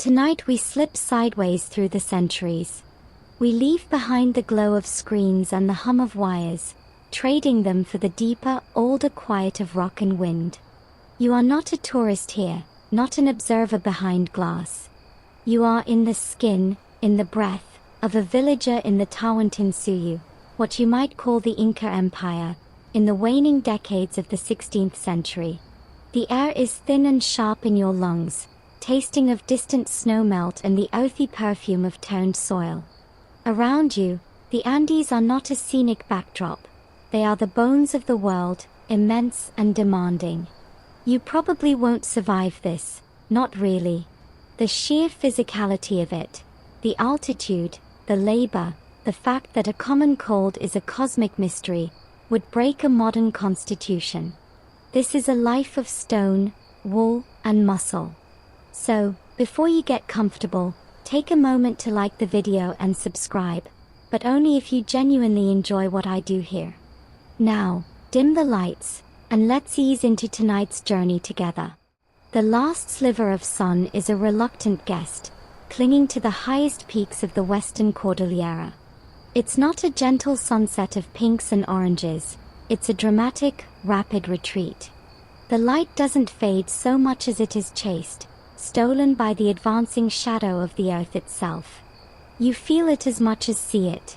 tonight we slip sideways through the centuries. We leave behind the glow of screens and the hum of wires, trading them for the deeper, older quiet of rock and wind. You are not a tourist here, not an observer behind glass. You are in the skin, in the breath, of a villager in the Tawantinsuyu, what you might call the Inca Empire, in the waning decades of the 16th century. The air is thin and sharp in your lungs, tasting of distant snowmelt and the earthy perfume of turned soil. Around you, the Andes are not a scenic backdrop. They are the bones of the world, immense and demanding. You probably won't survive this, not really. The sheer physicality of it, the altitude, the labor, the fact that a common cold is a cosmic mystery, would break a modern constitution. This is a life of stone, wool, and muscle. So, before you get comfortable, take a moment to like the video and subscribe, but only if you genuinely enjoy what I do here. Now, dim the lights, and let's ease into tonight's journey together. The last sliver of sun is a reluctant guest, clinging to the highest peaks of the Western Cordillera. It's not a gentle sunset of pinks and oranges, it's a dramatic, rapid retreat. The light doesn't fade so much as it is chased, stolen by the advancing shadow of the earth itself. You feel it as much as see it.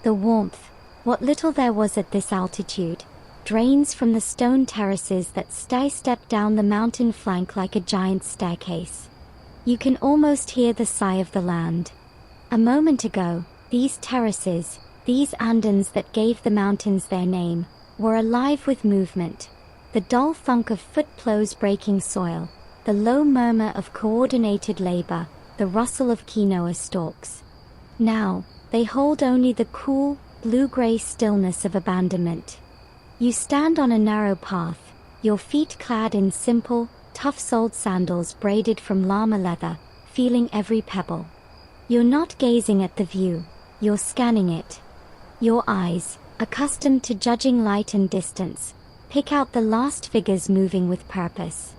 The warmth, what little there was at this altitude, drains from the stone terraces that step down the mountain flank like a giant staircase. You can almost hear the sigh of the land. A moment ago, these terraces, these Andens that gave the mountains their name, were alive with movement. The dull thunk of footplows breaking soil, the low murmur of coordinated labor, the rustle of quinoa stalks. Now, they hold only the cool, blue-gray stillness of abandonment. You stand on a narrow path, your feet clad in simple, tough-soled sandals braided from llama leather, feeling every pebble. You're not gazing at the view, you're scanning it. Your eyes, accustomed to judging light and distance, pick out the last figures moving with purpose.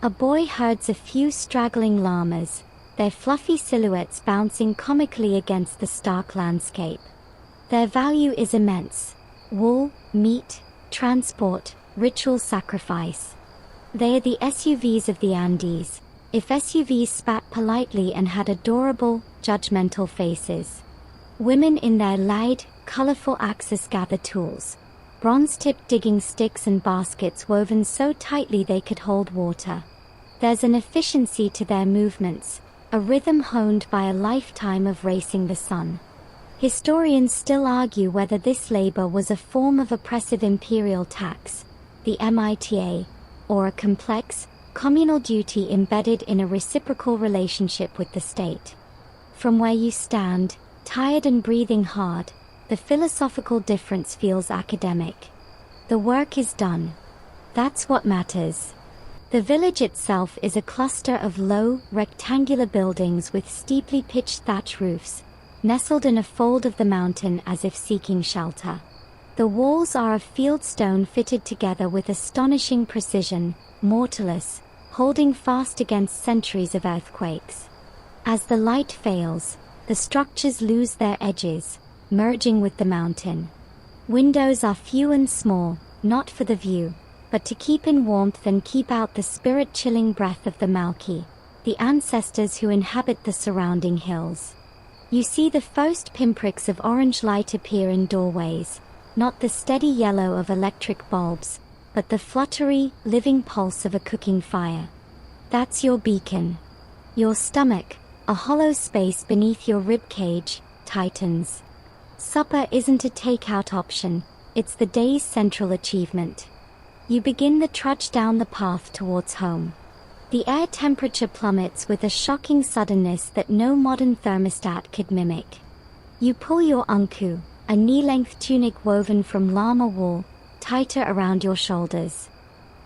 A boy herds a few straggling llamas, their fluffy silhouettes bouncing comically against the stark landscape. Their value is immense: wool, meat, transport, ritual sacrifice. They are the SUVs of the Andes, if SUVs spat politely and had adorable, judgmental faces. Women in their loud, colorful axes gather tools, bronze-tipped digging sticks and baskets woven so tightly they could hold water. There's an efficiency to their movements, a rhythm honed by a lifetime of racing the sun. Historians still argue whether this labor was a form of oppressive imperial tax, the MITA, or a complex, communal duty embedded in a reciprocal relationship with the state. From where you stand, tired and breathing hard, the philosophical difference feels academic. The work is done. That's what matters. The village itself is a cluster of low, rectangular buildings with steeply pitched thatch roofs, nestled in a fold of the mountain as if seeking shelter. The walls are of fieldstone fitted together with astonishing precision, mortarless, holding fast against centuries of earthquakes. As the light fails, the structures lose their edges, merging with the mountain. Windows are few and small, not for the view, but to keep in warmth and keep out the spirit-chilling breath of the Malki, the ancestors who inhabit the surrounding hills. You see the first pinpricks of orange light appear in doorways, not the steady yellow of electric bulbs, but the fluttery, living pulse of a cooking fire. That's your beacon. Your stomach, a hollow space beneath your rib cage, tightens. Supper isn't a takeout option, it's the day's central achievement. You begin the trudge down the path towards home. The air temperature plummets with a shocking suddenness that no modern thermostat could mimic. You pull your unku, a knee-length tunic woven from llama wool, tighter around your shoulders.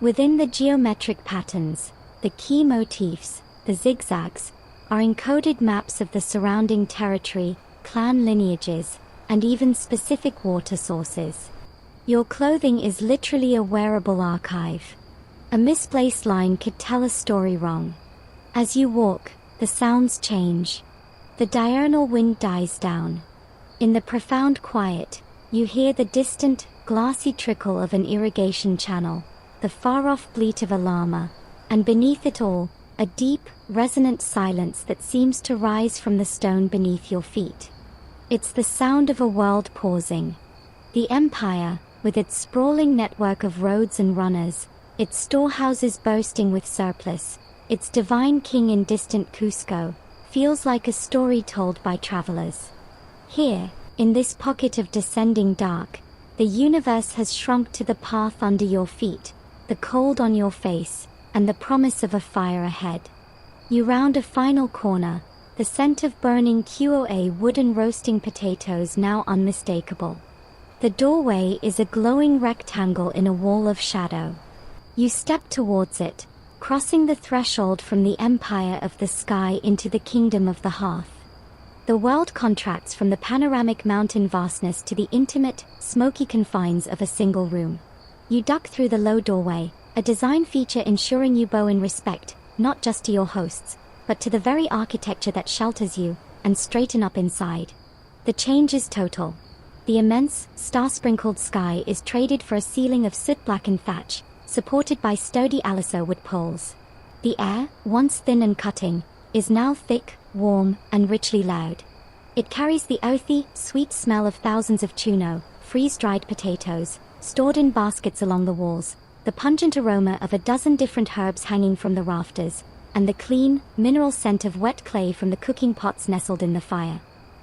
Within the geometric patterns, the key motifs, the zigzags, are encoded maps of the surrounding territory, clan lineages, and even specific water sources. Your clothing is literally a wearable archive. A misplaced line could tell a story wrong. As you walk, the sounds change. The diurnal wind dies down. In the profound quiet, you hear the distant, glassy trickle of an irrigation channel, the far-off bleat of a llama, and beneath it all, a deep, resonant silence that seems to rise from the stone beneath your feet. It's the sound of a world pausing. The empire, with its sprawling network of roads and runners, its storehouses bursting with surplus, its divine king in distant Cusco, feels like a story told by travelers. Here, in this pocket of descending dark, the universe has shrunk to the path under your feet, the cold on your face, and the promise of a fire ahead. You round a final corner, the scent of burning QOA wood and roasting potatoes now unmistakable. The doorway is a glowing rectangle in a wall of shadow. You step towards it, crossing the threshold from the empire of the sky into the kingdom of the hearth. The world contracts from the panoramic mountain vastness to the intimate, smoky confines of a single room. You duck through the low doorway, a design feature ensuring you bow in respect, not just to your hosts, but to the very architecture that shelters you, and straighten up inside. The change is total. The immense, star-sprinkled sky is traded for a ceiling of soot-blackened thatch, supported by sturdy aliso wood poles. The air, once thin and cutting, is now thick, warm, and richly loud. It carries the earthy, sweet smell of thousands of chuno, freeze-dried potatoes, stored in baskets along the walls, the pungent aroma of a dozen different herbs hanging from the rafters, and the clean, mineral scent of wet clay from the cooking pots nestled in the fire.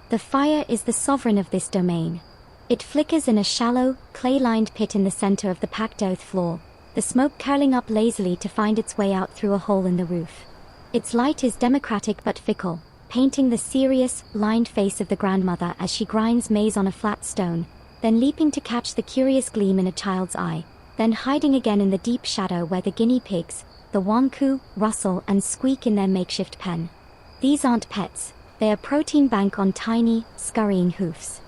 The fire is the sovereign of this domain. It flickers in a shallow, clay-lined pit in the center of the packed earth floor, the smoke curling up lazily to find its way out through a hole in the roof. Its light is democratic but fickle, painting the serious, lined face of the grandmother as she grinds maize on a flat stone, then leaping to catch the curious gleam in a child's eye, then hiding again in the deep shadow where the guinea pigs, the wonku, rustle and squeak in their makeshift pen. These aren't pets, they are protein bank on tiny, scurrying hoofs.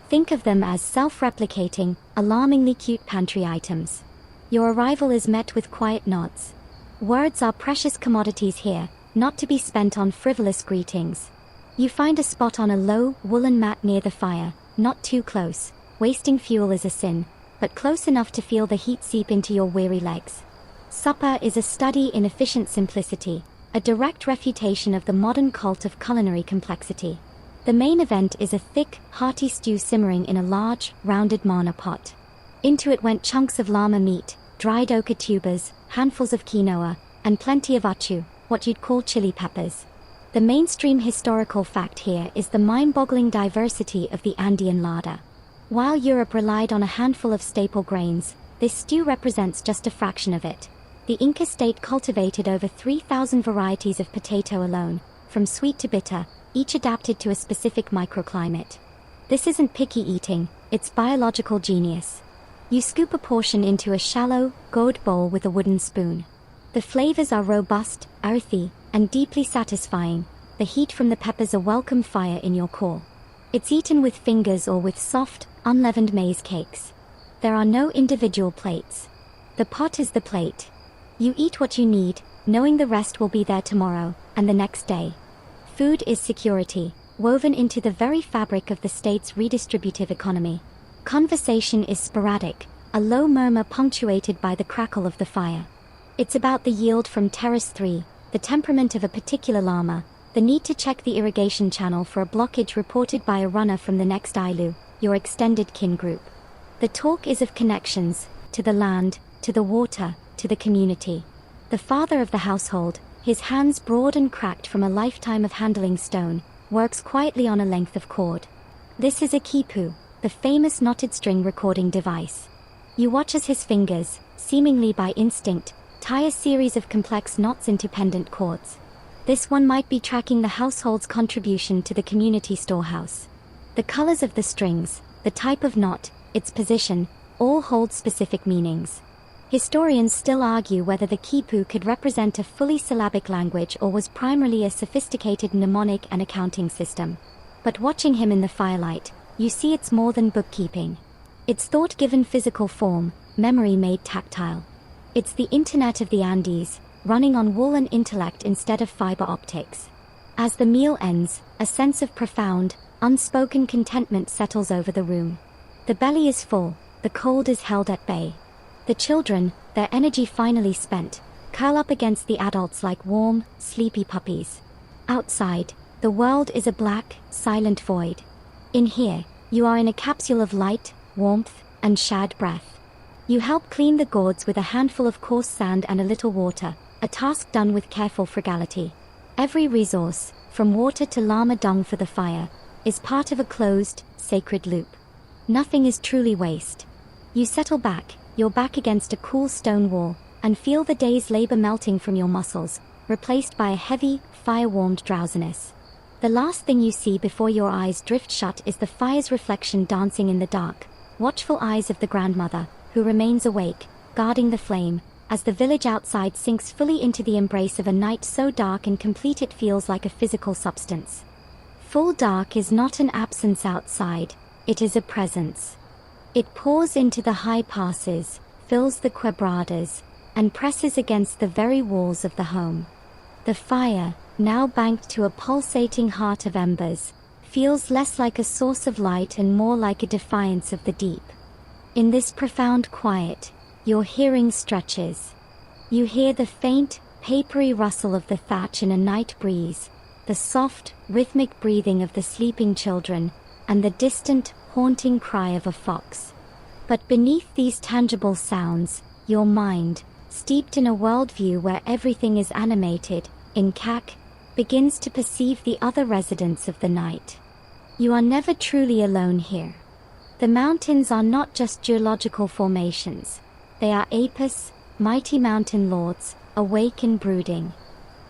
Think of them as self-replicating, alarmingly cute pantry items. Your arrival is met with quiet nods. Words are precious commodities here, not to be spent on frivolous greetings. You find a spot on a low, woolen mat near the fire, not too close. Wasting fuel is a sin, but close enough to feel the heat seep into your weary legs. Supper is a study in efficient simplicity, a direct refutation of the modern cult of culinary complexity. The main event is a thick, hearty stew simmering in a large, rounded mana pot. Into it went chunks of llama meat, dried oca tubers, handfuls of quinoa, and plenty of achu, what you'd call chili peppers. The mainstream historical fact here is the mind-boggling diversity of the Andean larder. While Europe relied on a handful of staple grains, this stew represents just a fraction of it. The Inca state cultivated over 3,000 varieties of potato alone, from sweet to bitter, each adapted to a specific microclimate. This isn't picky eating, it's biological genius. You scoop a portion into a shallow, gourd bowl with a wooden spoon. The flavors are robust, earthy, and deeply satisfying, the heat from the peppers a welcome fire in your core. It's eaten with fingers or with soft, unleavened maize cakes. There are no individual plates. The pot is the plate. You eat what you need, knowing the rest will be there tomorrow, and the next day. Food is security, woven into the very fabric of the state's redistributive economy. Conversation is sporadic, a low murmur punctuated by the crackle of the fire. It's about the yield from Terrace 3, the temperament of a particular llama, the need to check the irrigation channel for a blockage reported by a runner from the next ilu, your extended kin group. The talk is of connections, to the land, to the water, to the community. The father of the household, his hands broad and cracked from a lifetime of handling stone, works quietly on a length of cord. This is a quipu, the famous knotted string recording device. You watch as his fingers, seemingly by instinct, tie a series of complex knots into pendant cords. This one might be tracking the household's contribution to the community storehouse. The colors of the strings, the type of knot, its position, all hold specific meanings. Historians still argue whether the quipu could represent a fully syllabic language or was primarily a sophisticated mnemonic and accounting system. But watching him in the firelight, you see it's more than bookkeeping. It's thought given physical form, memory made tactile. It's the Internet of the Andes, running on wool and intellect instead of fiber optics. As the meal ends, a sense of profound, unspoken contentment settles over the room. The belly is full, the cold is held at bay. The children, their energy finally spent, curl up against the adults like warm, sleepy puppies. Outside, the world is a black, silent void. In here, you are in a capsule of light, warmth, and shared breath. You help clean the gourds with a handful of coarse sand and a little water, a task done with careful frugality. Every resource, from water to llama dung for the fire, is part of a closed, sacred loop. Nothing is truly waste. You settle back, your back against a cool stone wall, and feel the day's labor melting from your muscles, replaced by a heavy, fire-warmed drowsiness. The last thing you see before your eyes drift shut is the fire's reflection dancing in the dark, watchful eyes of the grandmother, who remains awake, guarding the flame, as the village outside sinks fully into the embrace of a night so dark and complete it feels like a physical substance. Full dark is not an absence outside, it is a presence. It pours into the high passes, fills the quebradas, and presses against the very walls of the home. The fire, now banked to a pulsating heart of embers, feels less like a source of light and more like a defiance of the deep. In this profound quiet, your hearing stretches. You hear the faint, papery rustle of the thatch in a night breeze, the soft, rhythmic breathing of the sleeping children, and the distant, haunting cry of a fox. But beneath these tangible sounds, your mind, steeped in a worldview where everything is animated, begins to perceive the other residents of the night. You are never truly alone here. The mountains are not just geological formations. They are apis, mighty mountain lords, awake and brooding.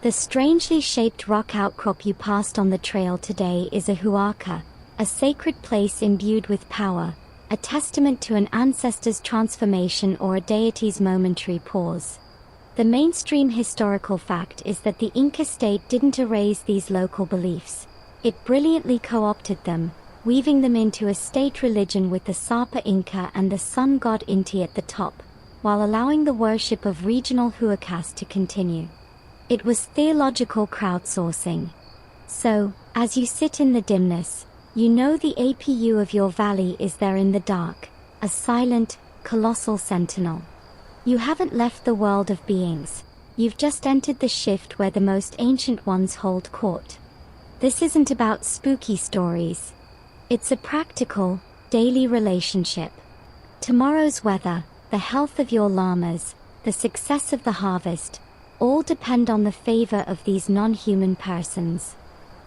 The strangely shaped rock outcrop you passed on the trail today is a huaca, a sacred place imbued with power, a testament to an ancestor's transformation or a deity's momentary pause. The mainstream historical fact is that the Inca state didn't erase these local beliefs. It brilliantly co-opted them, weaving them into a state religion with the Sapa Inca and the sun god Inti at the top, while allowing the worship of regional huacas to continue. It was theological crowdsourcing. So, as you sit in the dimness, you know the APU of your valley is there in the dark, a silent, colossal sentinel. You haven't left the world of beings. You've just entered the shift where the most ancient ones hold court. This isn't about spooky stories. It's a practical, daily relationship. Tomorrow's weather, the health of your llamas, the success of the harvest, all depend on the favor of these non-human persons.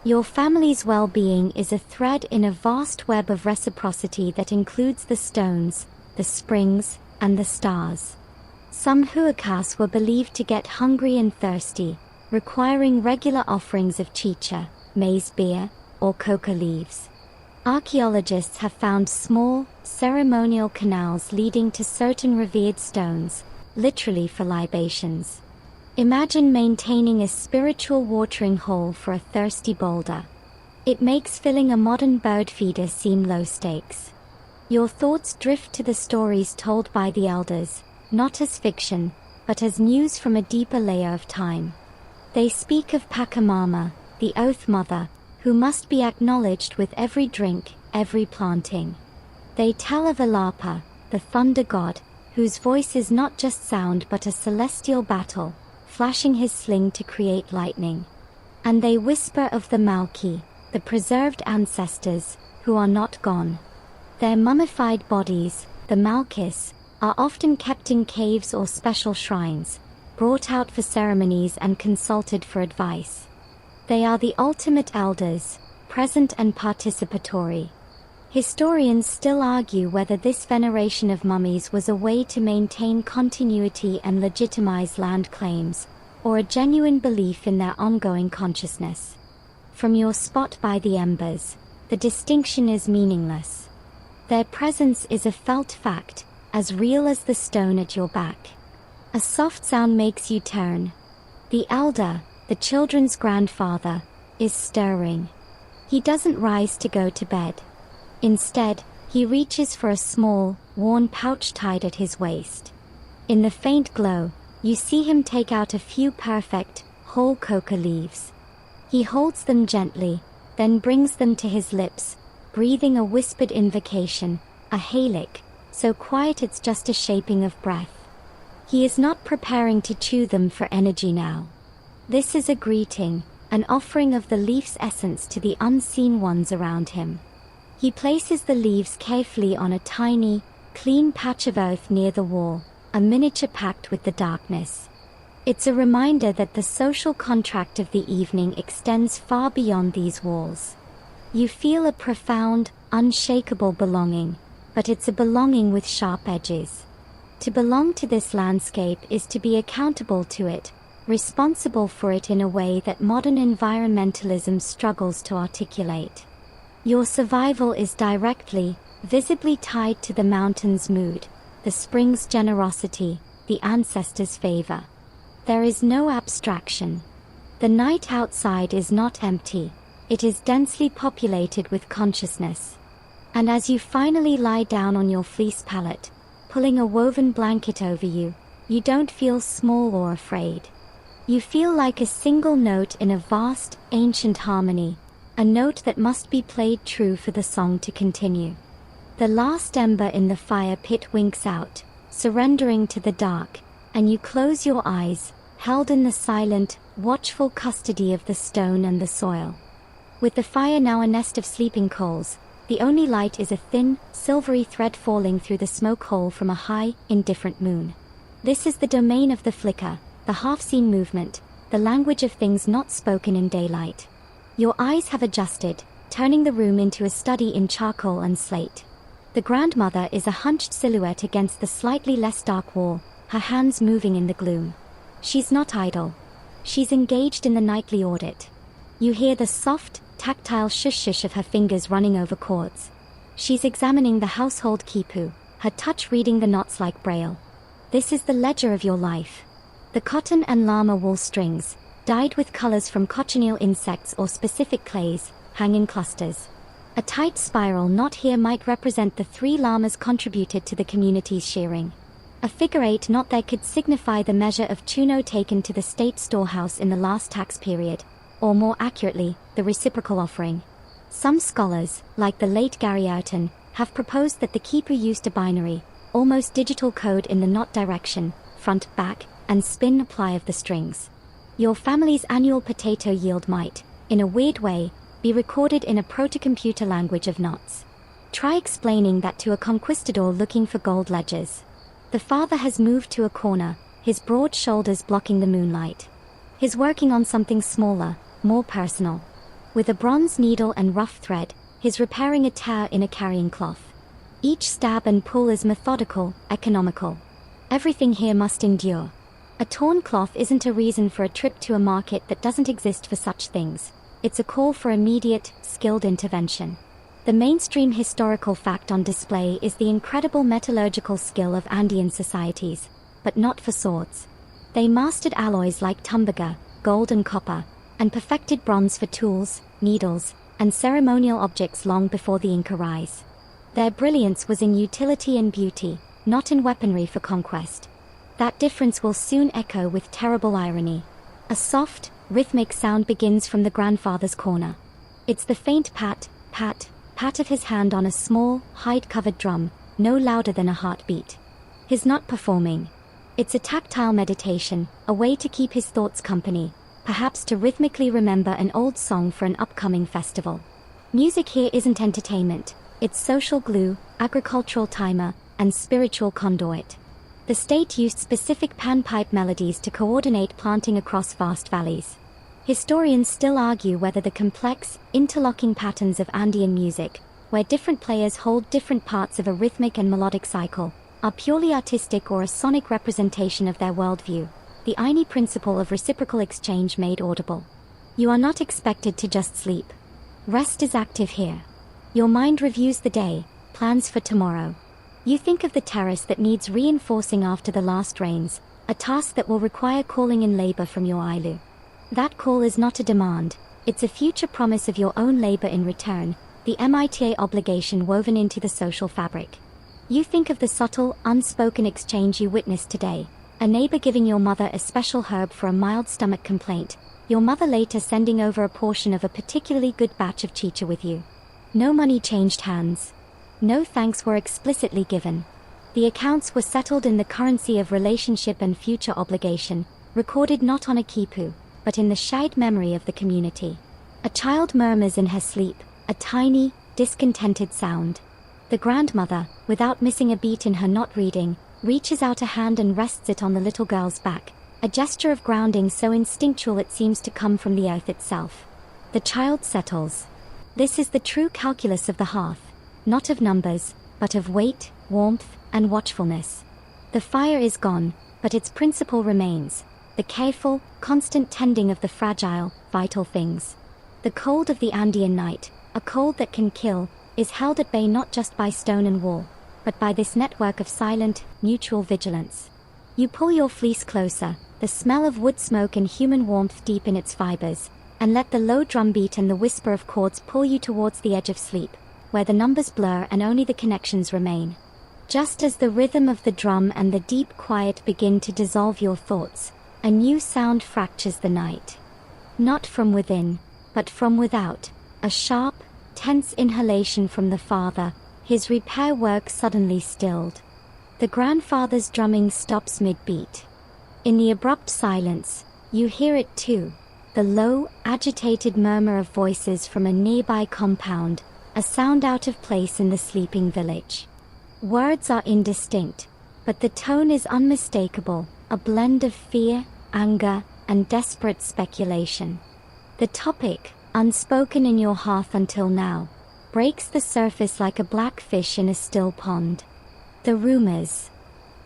Your family's well-being is a thread in a vast web of reciprocity that includes the stones, the springs, and the stars. Some huacas were believed to get hungry and thirsty, requiring regular offerings of chicha, maize beer, or coca leaves. Archaeologists have found small, ceremonial canals leading to certain revered stones, literally for libations. Imagine maintaining a spiritual watering hole for a thirsty boulder. It makes filling a modern bird feeder seem low stakes. Your thoughts drift to the stories told by the elders, not as fiction, but as news from a deeper layer of time. They speak of Pachamama, the Oath Mother, who must be acknowledged with every drink, every planting. They tell of Alapa, the thunder god, whose voice is not just sound but a celestial battle, flashing his sling to create lightning. And they whisper of the Malki, the preserved ancestors, who are not gone. Their mummified bodies, the Malkis, are often kept in caves or special shrines, brought out for ceremonies and consulted for advice. They are the ultimate elders, present and participatory. Historians still argue whether this veneration of mummies was a way to maintain continuity and legitimize land claims, or a genuine belief in their ongoing consciousness. From your spot by the embers, the distinction is meaningless. Their presence is a felt fact, as real as the stone at your back. A soft sound makes you turn. The elder, the children's grandfather, is stirring. He doesn't rise to go to bed. Instead, he reaches for a small, worn pouch tied at his waist. In the faint glow, you see him take out a few perfect, whole coca leaves. He holds them gently, then brings them to his lips, breathing a whispered invocation, a halic, so quiet it's just a shaping of breath. He is not preparing to chew them for energy now. This is a greeting, an offering of the leaf's essence to the unseen ones around him. He places the leaves carefully on a tiny, clean patch of earth near the wall, a miniature pact with the darkness. It's a reminder that the social contract of the evening extends far beyond these walls. You feel a profound, unshakable belonging, but it's a belonging with sharp edges. To belong to this landscape is to be accountable to it, responsible for it in a way that modern environmentalism struggles to articulate. Your survival is directly, visibly tied to the mountain's mood, the spring's generosity, the ancestors' favor. There is no abstraction. The night outside is not empty, it is densely populated with consciousness. And as you finally lie down on your fleece pallet, pulling a woven blanket over you, you don't feel small or afraid. You feel like a single note in a vast, ancient harmony, a note that must be played true for the song to continue. The last ember in the fire pit winks out, surrendering to the dark, and you close your eyes, held in the silent, watchful custody of the stone and the soil. With the fire now a nest of sleeping coals, the only light is a thin, silvery thread falling through the smoke hole from a high, indifferent moon. This is the domain of the flicker, the half-seen movement, the language of things not spoken in daylight. Your eyes have adjusted, turning the room into a study in charcoal and slate. The grandmother is a hunched silhouette against the slightly less dark wall, her hands moving in the gloom. She's not idle. She's engaged in the nightly audit. You hear the soft, tactile shush-shush of her fingers running over chords. She's examining the household quipu, her touch reading the knots like braille. This is the ledger of your life. The cotton and llama wool strings, dyed with colors from cochineal insects or specific clays, hang in clusters. A tight spiral knot here might represent the 3 llamas contributed to the community's shearing. A figure 8 knot there could signify the measure of chuno taken to the state storehouse in the last tax period, or more accurately, the reciprocal offering. Some scholars, like the late Gary Ayrton, have proposed that the quipu used a binary, almost digital code in the knot direction, front, back, and spin apply of the strings. Your family's annual potato yield might, in a weird way, be recorded in a proto-computer language of knots. Try explaining that to a conquistador looking for gold ledgers. The father has moved to a corner, his broad shoulders blocking the moonlight. He's working on something smaller, more personal. With a bronze needle and rough thread, he's repairing a tear in a carrying cloth. Each stab and pull is methodical, economical. Everything here must endure. A torn cloth isn't a reason for a trip to a market that doesn't exist for such things. It's a call for immediate, skilled intervention. The mainstream historical fact on display is the incredible metallurgical skill of Andean societies, but not for swords. They mastered alloys like tumbaga, gold and copper, and perfected bronze for tools, needles, and ceremonial objects long before the Inca rise. Their brilliance was in utility and beauty, not in weaponry for conquest. That difference will soon echo with terrible irony. A soft, rhythmic sound begins from the grandfather's corner. It's the faint pat, pat, pat of his hand on a small, hide-covered drum, no louder than a heartbeat. He's not performing. It's a tactile meditation, a way to keep his thoughts company, perhaps to rhythmically remember an old song for an upcoming festival. Music here isn't entertainment, it's social glue, agricultural timer, and spiritual conduit. The state used specific panpipe melodies to coordinate planting across vast valleys. Historians still argue whether the complex, interlocking patterns of Andean music, where different players hold different parts of a rhythmic and melodic cycle, are purely artistic or a sonic representation of their worldview, the Aini principle of reciprocal exchange made audible. You are not expected to just sleep. Rest is active here. Your mind reviews the day, plans for tomorrow. You think of the terrace that needs reinforcing after the last rains, a task that will require calling in labor from your Ailu. That call is not a demand, it's a future promise of your own labor in return, the MITA obligation woven into the social fabric. You think of the subtle, unspoken exchange you witnessed today, a neighbor giving your mother a special herb for a mild stomach complaint, Your mother later sending over a portion of a particularly good batch of chicha with you. No money changed hands. No thanks were explicitly given. The accounts were settled in the currency of relationship and future obligation, recorded not on a quipu, but in the shared memory of the community. A child murmurs in her sleep, a tiny, discontented sound. The grandmother, without missing a beat in her not reading, reaches out a hand and rests it on the little girl's back, a gesture of grounding so instinctual it seems to come from the earth itself. The child settles. This is the true calculus of the hearth, not of numbers, but of weight, warmth, and watchfulness. The fire is gone, but its principle remains, the careful, constant tending of the fragile, vital things. The cold of the Andean night, a cold that can kill, is held at bay not just by stone and wall, but by this network of silent, mutual vigilance. You pull your fleece closer, the smell of wood smoke and human warmth deep in its fibers, and let the low drumbeat and the whisper of chords pull you towards the edge of sleep, where the numbers blur and only the connections remain. Just as the rhythm of the drum and the deep quiet begin to dissolve your thoughts, a new sound fractures the night. Not from within, but from without, a sharp, tense inhalation from the father, his repair work suddenly stilled. The grandfather's drumming stops mid-beat. In the abrupt silence, you hear it too, the low, agitated murmur of voices from a nearby compound, a sound out of place in the sleeping village. Words are indistinct, but the tone is unmistakable, a blend of fear, anger, and desperate speculation. The topic, unspoken in your hearth until now, breaks the surface like a black fish in a still pond. The rumors,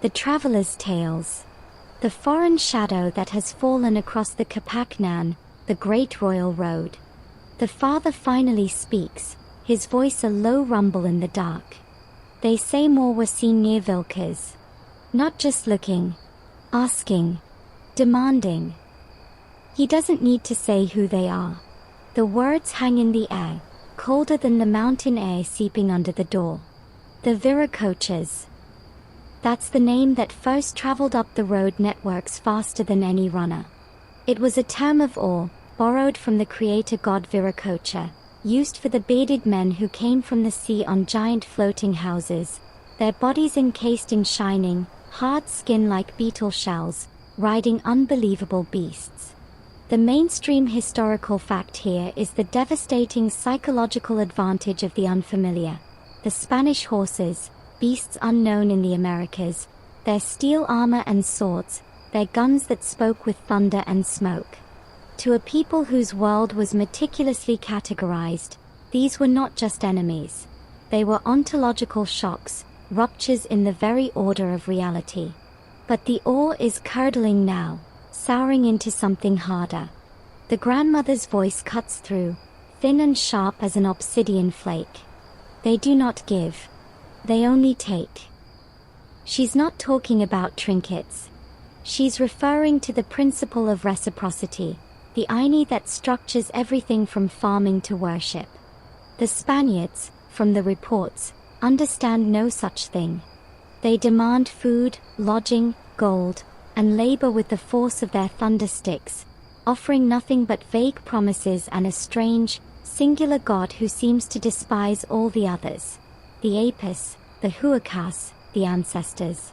the travelers' tales, the foreign shadow that has fallen across the Kapaknan, the great royal road. The father finally speaks, his voice a low rumble in the dark. They say more were seen near Vilkas. Not just looking, asking, demanding. He doesn't need to say who they are. The words hang in the air, colder than the mountain air seeping under the door. The Viracochas. That's the name that first traveled up the road networks faster than any runner. It was a term of awe, borrowed from the creator god Viracocha, used for the bearded men who came from the sea on giant floating houses, their bodies encased in shining, hard skin like beetle shells, riding unbelievable beasts. The mainstream historical fact here is the devastating psychological advantage of the unfamiliar. The Spanish horses, beasts unknown in the Americas, their steel armor and swords, their guns that spoke with thunder and smoke. To a people whose world was meticulously categorized, these were not just enemies. They were ontological shocks, ruptures in the very order of reality. But the awe is curdling now, souring into something harder. The grandmother's voice cuts through, thin and sharp as an obsidian flake. They do not give. They only take. She's not talking about trinkets. She's referring to the principle of reciprocity, the aini that structures everything from farming to worship. The Spaniards, from the reports, understand no such thing. They demand food, lodging, gold, and labor with the force of their thunder sticks, offering nothing but vague promises and a strange, singular god who seems to despise all the others. The apis, the huacas, the ancestors.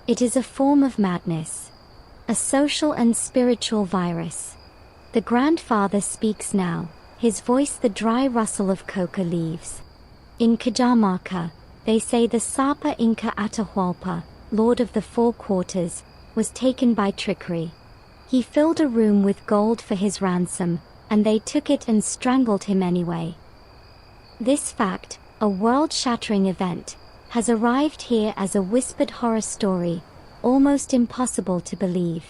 It is a form of madness. A social and spiritual virus. The grandfather speaks now, his voice the dry rustle of coca leaves. In Cajamarca, they say the Sapa Inca Atahualpa, lord of the Four Quarters, was taken by trickery. He filled a room with gold for his ransom, and they took it and strangled him anyway. This fact, a world-shattering event, has arrived here as a whispered horror story, almost impossible to believe.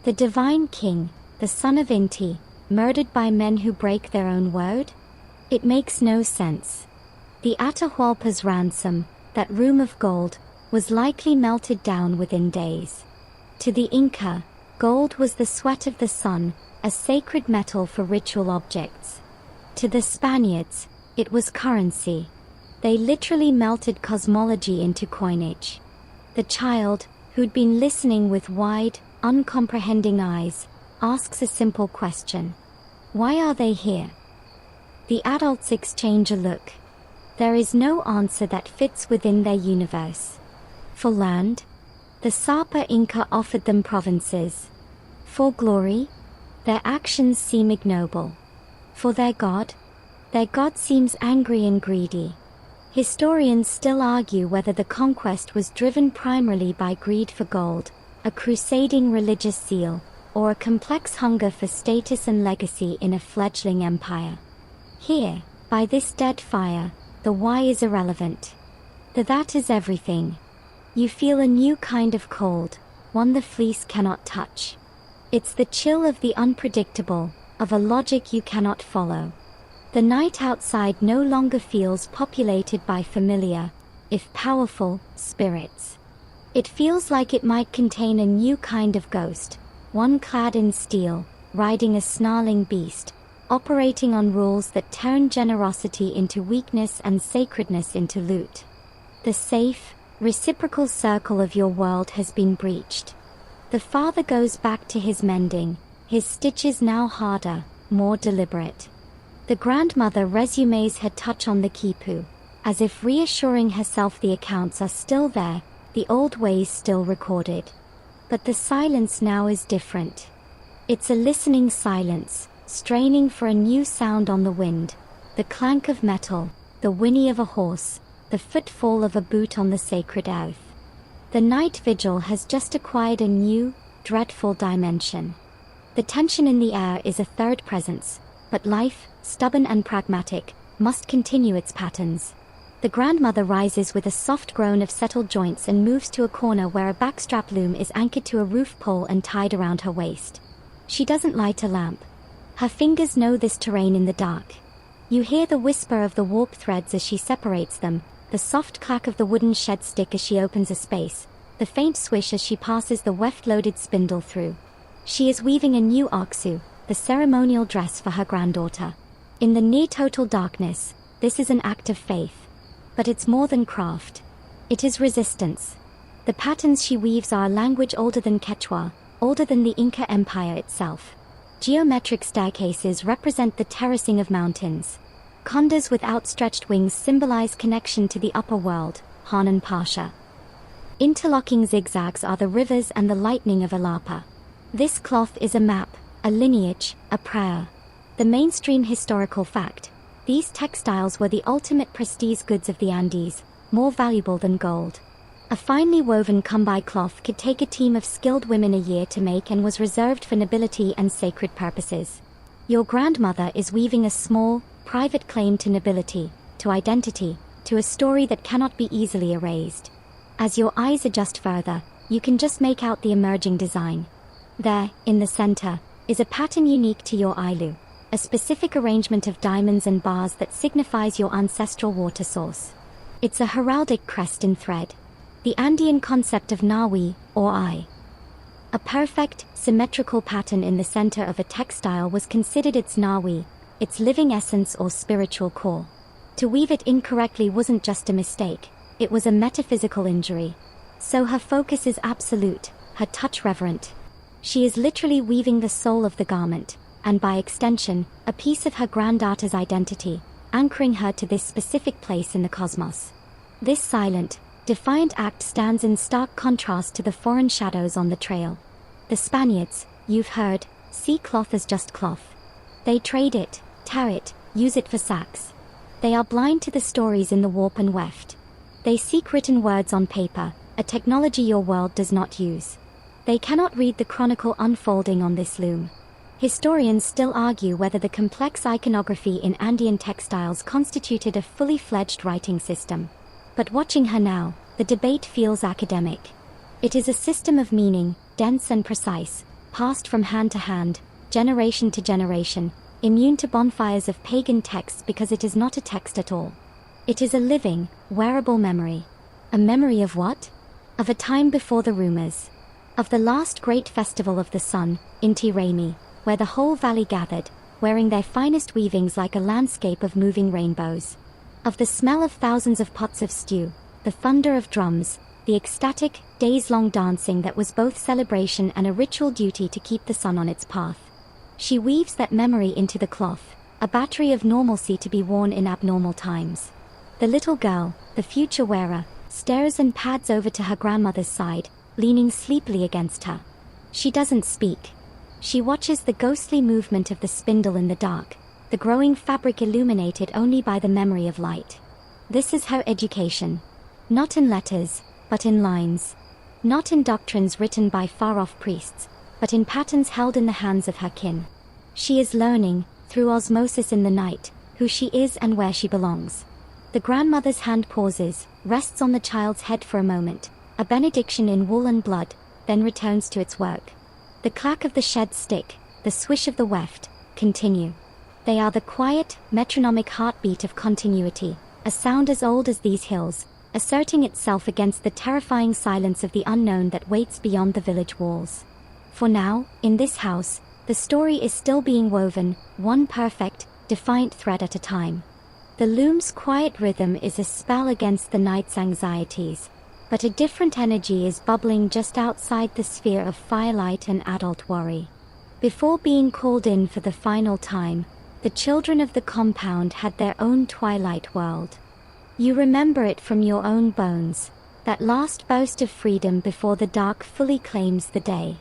The divine king, the son of Inti, murdered by men who break their own word? It makes no sense. The Atahualpa's ransom, that room of gold, was likely melted down within days. To the Inca, gold was the sweat of the sun, a sacred metal for ritual objects. To the Spaniards, it was currency. They literally melted cosmology into coinage. The child, who'd been listening with wide, uncomprehending eyes, asks a simple question. Why are they here? The adults exchange a look. There is no answer that fits within their universe. For land? The Sapa Inca offered them provinces. For glory? Their actions seem ignoble. For their god? Their god seems angry and greedy. Historians still argue whether the conquest was driven primarily by greed for gold, a crusading religious zeal, or a complex hunger for status and legacy in a fledgling empire. Here, by this dead fire, the why is irrelevant. The that is everything. You feel a new kind of cold, one the fleece cannot touch. It's the chill of the unpredictable, of a logic you cannot follow. The night outside no longer feels populated by familiar, if powerful, spirits. It feels like it might contain a new kind of ghost, one clad in steel, riding a snarling beast, operating on rules that turn generosity into weakness and sacredness into loot. The safe, reciprocal circle of your world has been breached. The father goes back to his mending, his stitches now harder, more deliberate. The grandmother resumes her touch on the quipu, as if reassuring herself the accounts are still there, the old ways still recorded. But the silence now is different. It's a listening silence, straining for a new sound on the wind, the clank of metal, the whinny of a horse, the footfall of a boot on the sacred earth. The night vigil has just acquired a new, dreadful dimension. The tension in the air is a third presence, but life, stubborn and pragmatic, must continue its patterns. The grandmother rises with a soft groan of settled joints and moves to a corner where a backstrap loom is anchored to a roof pole and tied around her waist. She doesn't light a lamp. Her fingers know this terrain in the dark. You hear the whisper of the warp threads as she separates them, the soft clack of the wooden shed stick as she opens a space, the faint swish as she passes the weft-loaded spindle through. She is weaving a new aksu, the ceremonial dress for her granddaughter. In the near-total darkness, this is an act of faith. But it's more than craft. It is resistance. The patterns she weaves are a language older than Quechua, older than the Inca Empire itself. Geometric staircases represent the terracing of mountains. Condors with outstretched wings symbolize connection to the upper world, Hanan Pasha. Interlocking zigzags are the rivers and the lightning of Alapa. This cloth is a map, a lineage, a prayer. The mainstream historical fact: these textiles were the ultimate prestige goods of the Andes, more valuable than gold. A finely woven come-by cloth could take a team of skilled women a year to make and was reserved for nobility and sacred purposes. Your grandmother is weaving a small, private claim to nobility, to identity, to a story that cannot be easily erased. As your eyes adjust further, you can just make out the emerging design. There, in the center, is a pattern unique to your Ailu, a specific arrangement of diamonds and bars that signifies your ancestral water source. It's a heraldic crest in thread, the Andean concept of Nawi, or I. A perfect, symmetrical pattern in the center of a textile was considered its Nawi, its living essence or spiritual core. To weave it incorrectly wasn't just a mistake, it was a metaphysical injury. So her focus is absolute, her touch reverent. She is literally weaving the soul of the garment, and by extension, a piece of her granddaughter's identity, anchoring her to this specific place in the cosmos. This silent, defiant act stands in stark contrast to the foreign shadows on the trail. The Spaniards, you've heard, see cloth as just cloth. They trade it, tear it, use it for sacks. They are blind to the stories in the warp and weft. They seek written words on paper, a technology your world does not use. They cannot read the chronicle unfolding on this loom. Historians still argue whether the complex iconography in Andean textiles constituted a fully fledged writing system. But watching her now, the debate feels academic. It is a system of meaning, dense and precise, passed from hand to hand, generation to generation, immune to bonfires of pagan texts because it is not a text at all. It is a living, wearable memory. A memory of what? Of a time before the rumors. Of the last great festival of the sun, Inti Raymi, where the whole valley gathered, wearing their finest weavings like a landscape of moving rainbows. Of the smell of thousands of pots of stew, the thunder of drums, the ecstatic, days-long dancing that was both celebration and a ritual duty to keep the sun on its path. She weaves that memory into the cloth, a battery of normalcy to be worn in abnormal times. The little girl, the future wearer, stares and pads over to her grandmother's side, leaning sleepily against her. She doesn't speak. She watches the ghostly movement of the spindle in the dark, the growing fabric illuminated only by the memory of light. This is her education. Not in letters, but in lines. Not in doctrines written by far-off priests, but in patterns held in the hands of her kin. She is learning, through osmosis in the night, who she is and where she belongs. The grandmother's hand pauses, rests on the child's head for a moment, a benediction in wool and blood, then returns to its work. The clack of the shed stick, the swish of the weft, continue. They are the quiet, metronomic heartbeat of continuity, a sound as old as these hills, asserting itself against the terrifying silence of the unknown that waits beyond the village walls. For now, in this house, the story is still being woven, one perfect, defiant thread at a time. The loom's quiet rhythm is a spell against the night's anxieties, but a different energy is bubbling just outside the sphere of firelight and adult worry. Before being called in for the final time, the children of the compound had their own twilight world. You remember it from your own bones, that last boast of freedom before the dark fully claims the day.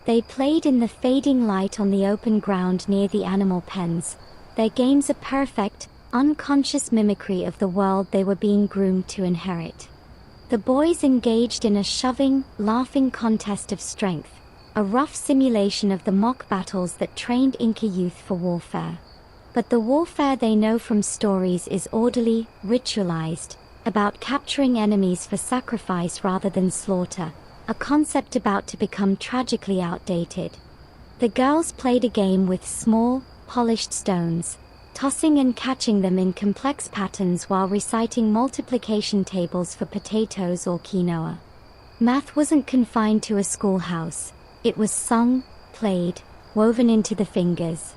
They played in the fading light on the open ground near the animal pens, their games a perfect, unconscious mimicry of the world they were being groomed to inherit. The boys engaged in a shoving, laughing contest of strength, a rough simulation of the mock battles that trained Inca youth for warfare. But the warfare they know from stories is orderly, ritualized, about capturing enemies for sacrifice rather than slaughter, a concept about to become tragically outdated. The girls played a game with small, polished stones, tossing and catching them in complex patterns while reciting multiplication tables for potatoes or quinoa. Math wasn't confined to a schoolhouse. It was sung, played, woven into the fingers.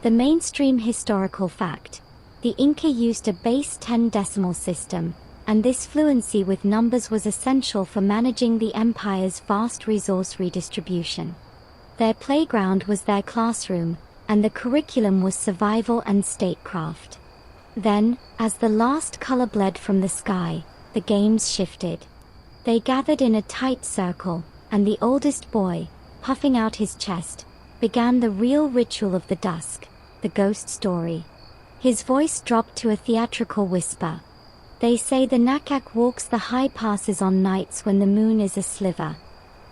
The mainstream historical fact: the Inca used a base 10 decimal system, and this fluency with numbers was essential for managing the empire's vast resource redistribution. Their playground was their classroom, and the curriculum was survival and statecraft. Then, as the last color bled from the sky, the games shifted. They gathered in a tight circle, and the oldest boy, puffing out his chest, began the real ritual of the dusk, the ghost story. His voice dropped to a theatrical whisper. They say the Nakak walks the high passes on nights when the moon is a sliver.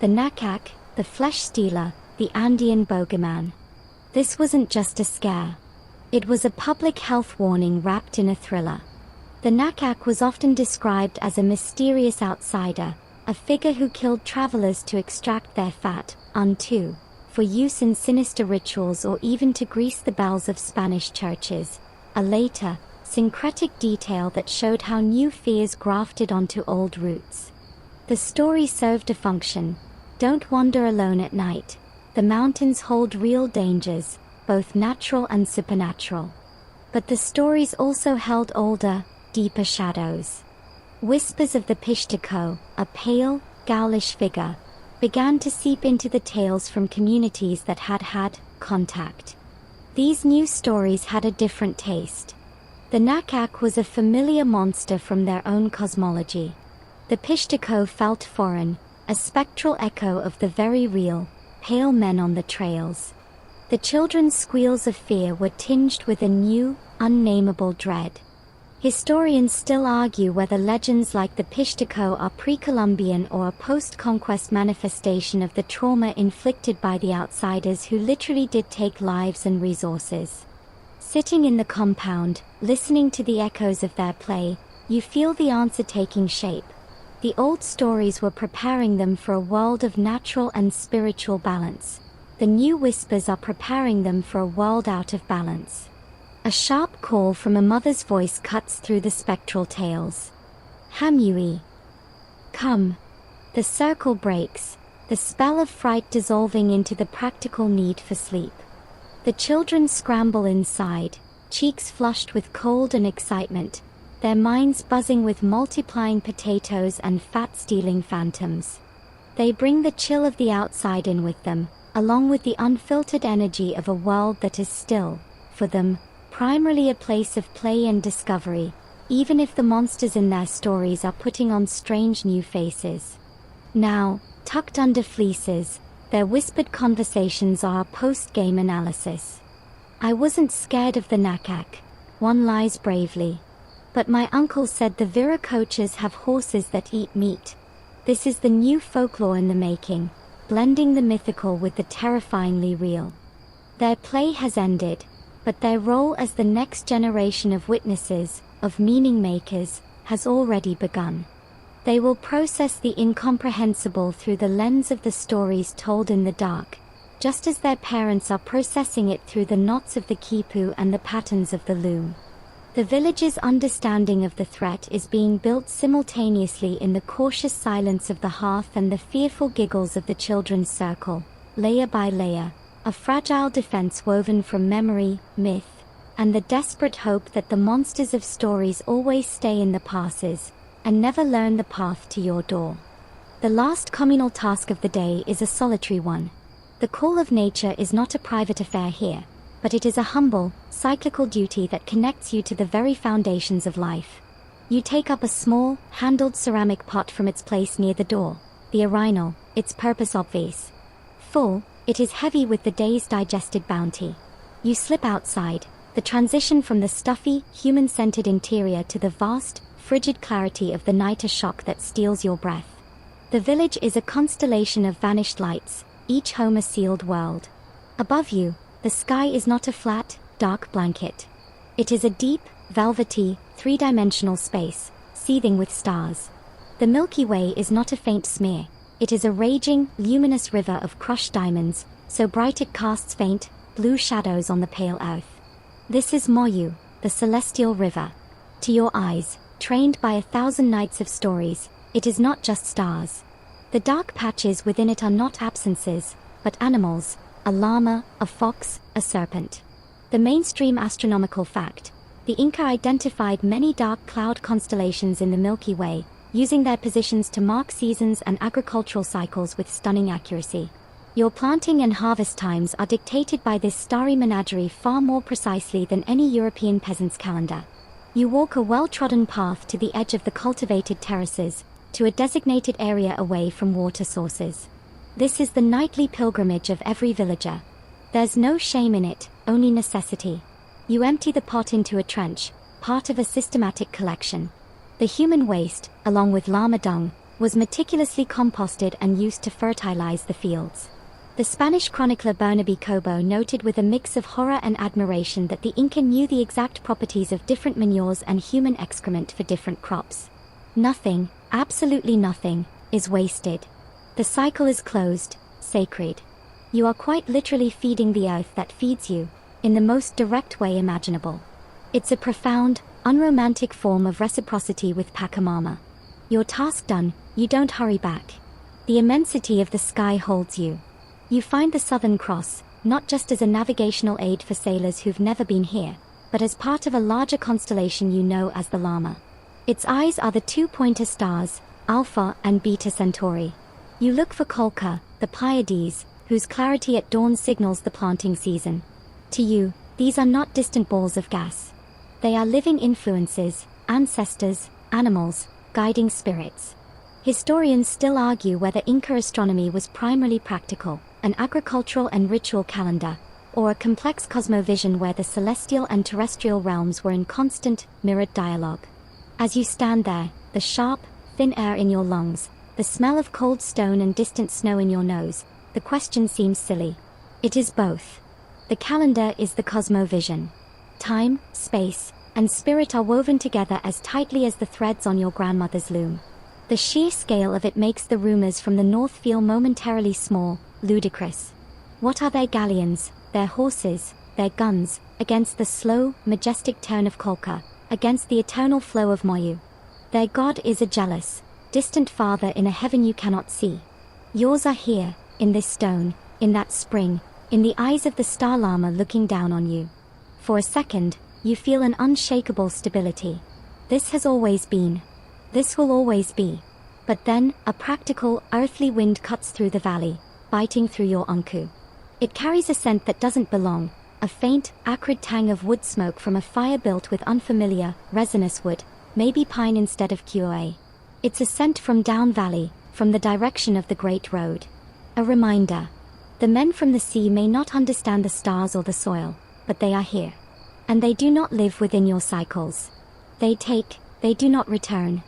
The Nakak, the flesh stealer, the Andean bogeyman. This wasn't just a scare. It was a public health warning wrapped in a thriller. The Nakak was often described as a mysterious outsider, a figure who killed travelers to extract their fat, unto, for use in sinister rituals or even to grease the bells of Spanish churches, a later, syncretic detail that showed how new fears grafted onto old roots. The story served a function. Don't wander alone at night. The mountains hold real dangers, both natural and supernatural. But the stories also held older, deeper shadows. Whispers of the Pishtako, a pale, ghoulish figure, began to seep into the tales from communities that had had contact. These new stories had a different taste. The Nakak was a familiar monster from their own cosmology. The Pishtako felt foreign, a spectral echo of the very real, pale men on the trails. The children's squeals of fear were tinged with a new, unnameable dread. Historians still argue whether legends like the Pishtako are pre-Columbian or a post-conquest manifestation of the trauma inflicted by the outsiders who literally did take lives and resources. Sitting in the compound, listening to the echoes of their play, you feel the answer taking shape. The old stories were preparing them for a world of natural and spiritual balance. The new whispers are preparing them for a world out of balance. A sharp call from a mother's voice cuts through the spectral tales. Hamui. Come. The circle breaks, the spell of fright dissolving into the practical need for sleep. The children scramble inside, cheeks flushed with cold and excitement, their minds buzzing with multiplying potatoes and fat-stealing phantoms. They bring the chill of the outside in with them, along with the unfiltered energy of a world that is still, for them, primarily a place of play and discovery, even if the monsters in their stories are putting on strange new faces. Now, tucked under fleeces, their whispered conversations are a post-game analysis. I wasn't scared of the nakak, one lies bravely. But my uncle said the Viracochas have horses that eat meat. This is the new folklore in the making, blending the mythical with the terrifyingly real. Their play has ended, but their role as the next generation of witnesses, of meaning makers, has already begun. They will process the incomprehensible through the lens of the stories told in the dark, just as their parents are processing it through the knots of the quipu and the patterns of the loom. The village's understanding of the threat is being built simultaneously in the cautious silence of the hearth and the fearful giggles of the children's circle, layer by layer, a fragile defense woven from memory, myth, and the desperate hope that the monsters of stories always stay in the passes, and never learn the path to your door. The last communal task of the day is a solitary one. The call of nature is not a private affair here, but it is a humble, cyclical duty that connects you to the very foundations of life. You take up a small, handled ceramic pot from its place near the door, the urinal, its purpose obvious. Full, it is heavy with the day's digested bounty. You slip outside, the transition from the stuffy, human-scented interior to the vast, frigid clarity of the night a shock that steals your breath. The village is a constellation of vanished lights, each home a sealed world. Above you, the sky is not a flat, dark blanket. It is a deep, velvety, three-dimensional space, seething with stars. The Milky Way is not a faint smear. It is a raging, luminous river of crushed diamonds, so bright it casts faint, blue shadows on the pale earth. This is Moyu, the celestial river. To your eyes, trained by 1,000 nights of stories, it is not just stars. The dark patches within it are not absences, but animals, a llama, a fox, a serpent. The mainstream astronomical fact: the Inca identified many dark cloud constellations in the Milky Way, using their positions to mark seasons and agricultural cycles with stunning accuracy. Your planting and harvest times are dictated by this starry menagerie far more precisely than any European peasant's calendar. You walk a well-trodden path to the edge of the cultivated terraces, to a designated area away from water sources. This is the nightly pilgrimage of every villager. There's no shame in it, only necessity. You empty the pot into a trench, part of a systematic collection. The human waste, along with llama dung, was meticulously composted and used to fertilize the fields. The Spanish chronicler Bernabé Cobo noted with a mix of horror and admiration that the Inca knew the exact properties of different manures and human excrement for different crops. Nothing, absolutely nothing, is wasted. The cycle is closed, sacred. You are quite literally feeding the earth that feeds you, in the most direct way imaginable. It's a profound, unromantic form of reciprocity with Pachamama. Your task done, you don't hurry back. The immensity of the sky holds you. You find the Southern Cross, not just as a navigational aid for sailors who've never been here, but as part of a larger constellation you know as the Llama. Its eyes are the two pointer stars, Alpha and Beta Centauri. You look for Kolka, the Pleiades, whose clarity at dawn signals the planting season. To you, these are not distant balls of gas. They are living influences, ancestors, animals, guiding spirits. Historians still argue whether Inca astronomy was primarily practical, an agricultural and ritual calendar, or a complex cosmovision where the celestial and terrestrial realms were in constant, mirrored dialogue. As you stand there, the sharp, thin air in your lungs, the smell of cold stone and distant snow in your nose, the question seems silly. It is both. The calendar is the cosmovision. Time, space, and spirit are woven together as tightly as the threads on your grandmother's loom. The sheer scale of it makes the rumors from the north feel momentarily small, ludicrous. What are their galleons, their horses, their guns, against the slow, majestic turn of Kolka, against the eternal flow of Moyu? Their god is a jealous, distant father in a heaven you cannot see. Yours are here, in this stone, in that spring, in the eyes of the star llama looking down on you. For a second, you feel an unshakable stability. This has always been. This will always be. But then, a practical, earthly wind cuts through the valley, biting through your unku. It carries a scent that doesn't belong, a faint, acrid tang of wood smoke from a fire built with unfamiliar, resinous wood, maybe pine instead of QA. It's a scent from down valley, from the direction of the Great Road. A reminder. The men from the sea may not understand the stars or the soil, but they are here. And they do not live within your cycles. They take, they do not return.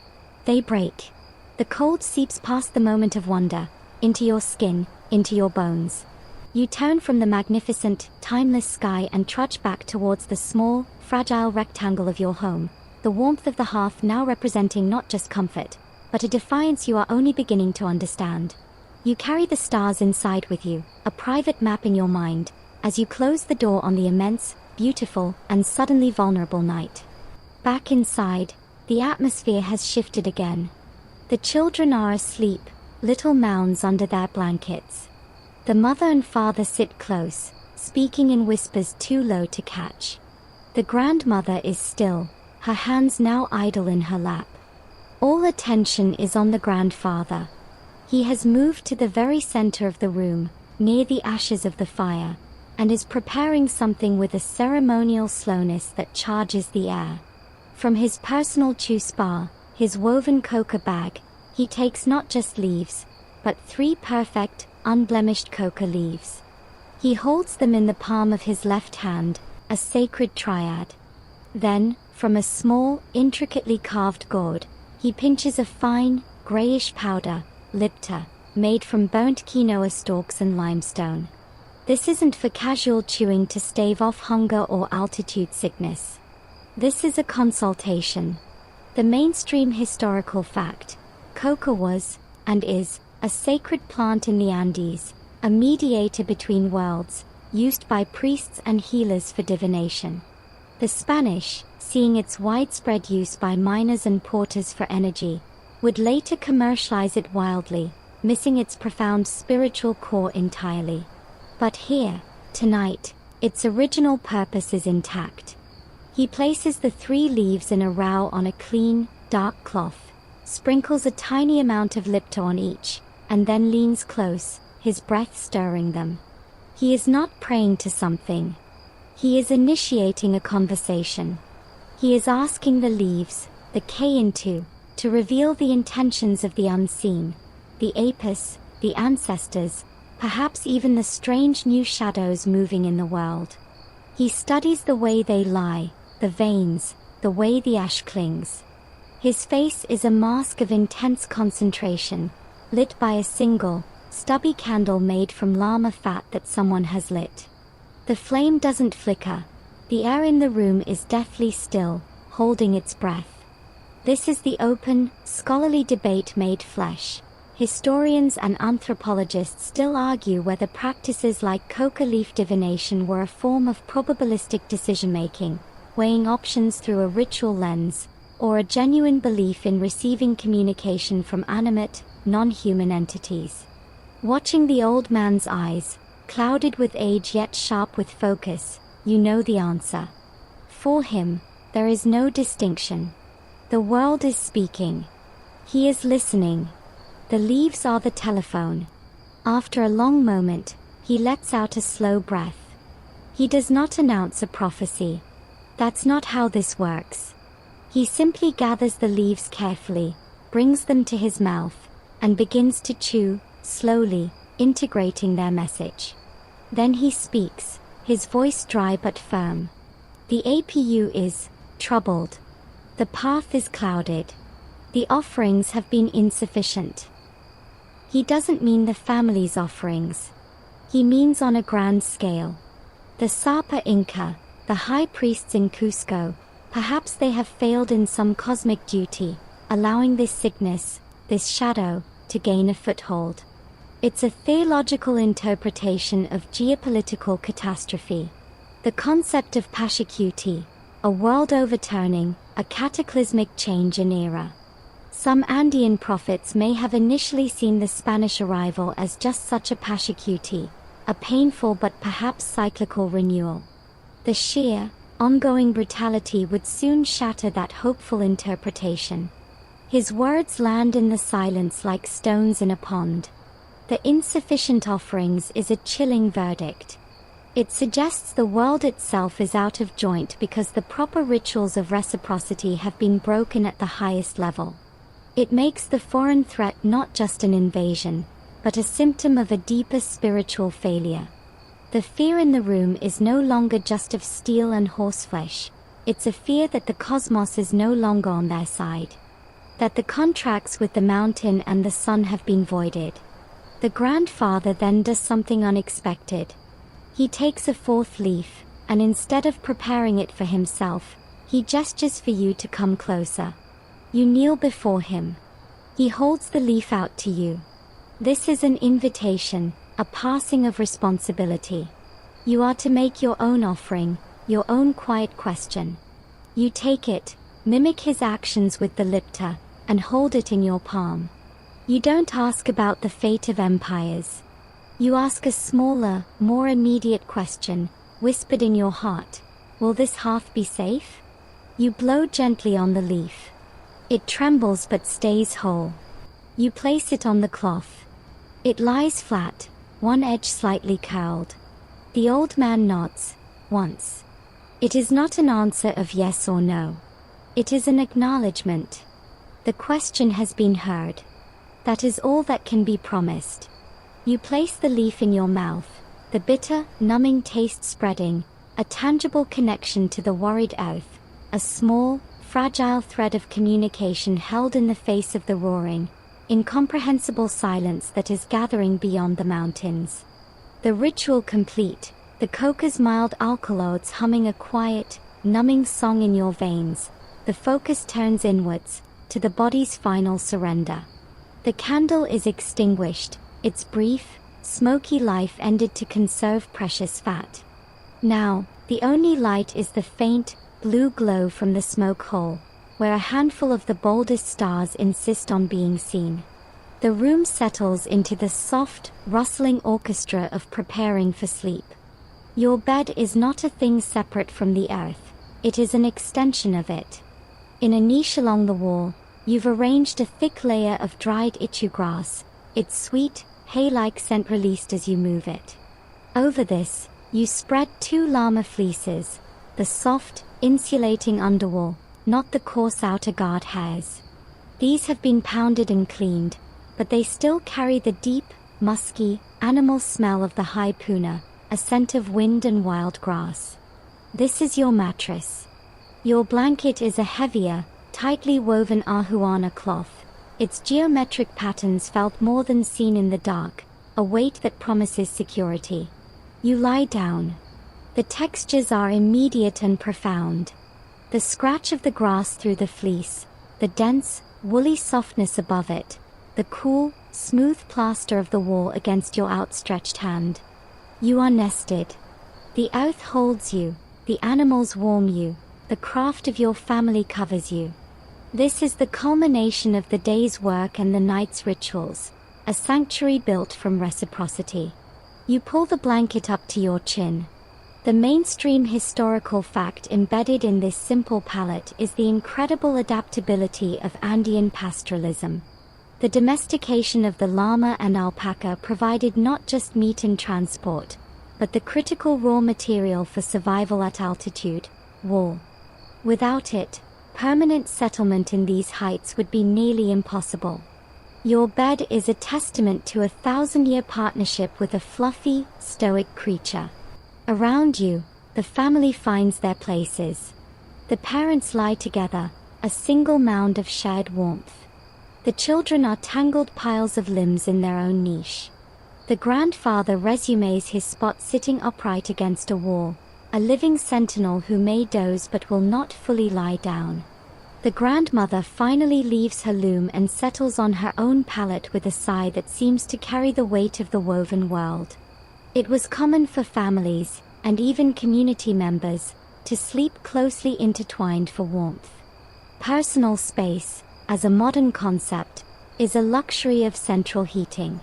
They break. The cold seeps past the moment of wonder, into your skin, into your bones. You turn from the magnificent, timeless sky and trudge back towards the small, fragile rectangle of your home, the warmth of the hearth now representing not just comfort, but a defiance you are only beginning to understand. You carry the stars inside with you, a private map in your mind, as you close the door on the immense, beautiful, and suddenly vulnerable night. Back inside, the atmosphere has shifted again. The children are asleep, little mounds under their blankets. The mother and father sit close, speaking in whispers too low to catch. The grandmother is still, her hands now idle in her lap. All attention is on the grandfather. He has moved to the very center of the room, near the ashes of the fire, and is preparing something with a ceremonial slowness that charges the air. From his personal chew spa, his woven coca bag, he takes not just leaves, but 3 perfect, unblemished coca leaves. He holds them in the palm of his left hand, a sacred triad. Then, from a small, intricately carved gourd, he pinches a fine, grayish powder, lipta, made from burnt quinoa stalks and limestone. This isn't for casual chewing to stave off hunger or altitude sickness. This is a consultation. The mainstream historical fact: coca was, and is, a sacred plant in the Andes, a mediator between worlds, used by priests and healers for divination. The Spanish, seeing its widespread use by miners and porters for energy, would later commercialize it wildly, missing its profound spiritual core entirely. But here, tonight, its original purpose is intact. He places the 3 leaves in a row on a clean, dark cloth, sprinkles a tiny amount of lipta on each, and then leans close, his breath stirring them. He is not praying to something. He is initiating a conversation. He is asking the leaves, the Kaintu, to reveal the intentions of the unseen, the apis, the ancestors, perhaps even the strange new shadows moving in the world. He studies the way they lie, the veins, the way the ash clings. His face is a mask of intense concentration, lit by a single, stubby candle made from llama fat that someone has lit. The flame doesn't flicker. The air in the room is deathly still, holding its breath. This is the open, scholarly debate made flesh. Historians and anthropologists still argue whether practices like coca leaf divination were a form of probabilistic decision-making, weighing options through a ritual lens, or a genuine belief in receiving communication from animate, non-human entities. Watching the old man's eyes, clouded with age yet sharp with focus, you know the answer. For him, there is no distinction. The world is speaking. He is listening. The leaves are the telephone. After a long moment, he lets out a slow breath. He does not announce a prophecy. That's not how this works. He simply gathers the leaves carefully, brings them to his mouth, and begins to chew, slowly, integrating their message. Then he speaks, his voice dry but firm. The APU is troubled. The path is clouded. The offerings have been insufficient. He doesn't mean the family's offerings. He means on a grand scale. The Sapa Inca, the high priests in Cusco, perhaps they have failed in some cosmic duty, allowing this sickness, this shadow, to gain a foothold. It's a theological interpretation of geopolitical catastrophe. The concept of Pashakuti, a world overturning, a cataclysmic change in era. Some Andean prophets may have initially seen the Spanish arrival as just such a Pashakuti, a painful but perhaps cyclical renewal. The sheer, ongoing brutality would soon shatter that hopeful interpretation. His words land in the silence like stones in a pond. The insufficient offerings is a chilling verdict. It suggests the world itself is out of joint because the proper rituals of reciprocity have been broken at the highest level. It makes the foreign threat not just an invasion, but a symptom of a deeper spiritual failure. The fear in the room is no longer just of steel and horseflesh. It's a fear that the cosmos is no longer on their side. That the contracts with the mountain and the sun have been voided. The grandfather then does something unexpected. He takes a fourth leaf, and instead of preparing it for himself, he gestures for you to come closer. You kneel before him. He holds the leaf out to you. This is an invitation, a passing of responsibility. You are to make your own offering, your own quiet question. You take it, mimic his actions with the lipta, and hold it in your palm. You don't ask about the fate of empires. You ask a smaller, more immediate question, whispered in your heart. Will this hearth be safe? You blow gently on the leaf. It trembles but stays whole. You place it on the cloth. It lies flat, one edge slightly curled. The old man nods, once. It is not an answer of yes or no. It is an acknowledgement. The question has been heard. That is all that can be promised. You place the leaf in your mouth, the bitter, numbing taste spreading, a tangible connection to the worried earth, a small, fragile thread of communication held in the face of the roaring, incomprehensible silence that is gathering beyond the mountains. The ritual complete, the coca's mild alkaloids humming a quiet, numbing song in your veins, the focus turns inwards, to the body's final surrender. The candle is extinguished, its brief, smoky life ended to conserve precious fat. Now, the only light is the faint, blue glow from the smoke hole, where a handful of the boldest stars insist on being seen. The room settles into the soft, rustling orchestra of preparing for sleep. Your bed is not a thing separate from the earth, it is an extension of it. In a niche along the wall, you've arranged a thick layer of dried ichu grass, its sweet, hay-like scent released as you move it. Over this, you spread 2 llama fleeces, the soft, insulating underwool, not the coarse outer guard hairs. These have been pounded and cleaned, but they still carry the deep, musky, animal smell of the high puna, a scent of wind and wild grass. This is your mattress. Your blanket is a heavier, tightly woven ahuana cloth, its geometric patterns felt more than seen in the dark, a weight that promises security. You lie down. The textures are immediate and profound. The scratch of the grass through the fleece, the dense, woolly softness above it, the cool, smooth plaster of the wall against your outstretched hand. You are nested. The earth holds you, the animals warm you, the craft of your family covers you. This is the culmination of the day's work and the night's rituals, a sanctuary built from reciprocity. You pull the blanket up to your chin. The mainstream historical fact embedded in this simple palette is the incredible adaptability of Andean pastoralism. The domestication of the llama and alpaca provided not just meat and transport, but the critical raw material for survival at altitude, wool. Without it, permanent settlement in these heights would be nearly impossible. Your bed is a testament to a 1,000-year partnership with a fluffy, stoic creature. Around you, the family finds their places. The parents lie together, a single mound of shared warmth. The children are tangled piles of limbs in their own niche. The grandfather resumes his spot sitting upright against a wall, a living sentinel who may doze but will not fully lie down. The grandmother finally leaves her loom and settles on her own pallet with a sigh that seems to carry the weight of the woven world. It was common for families, and even community members, to sleep closely intertwined for warmth. Personal space, as a modern concept, is a luxury of central heating.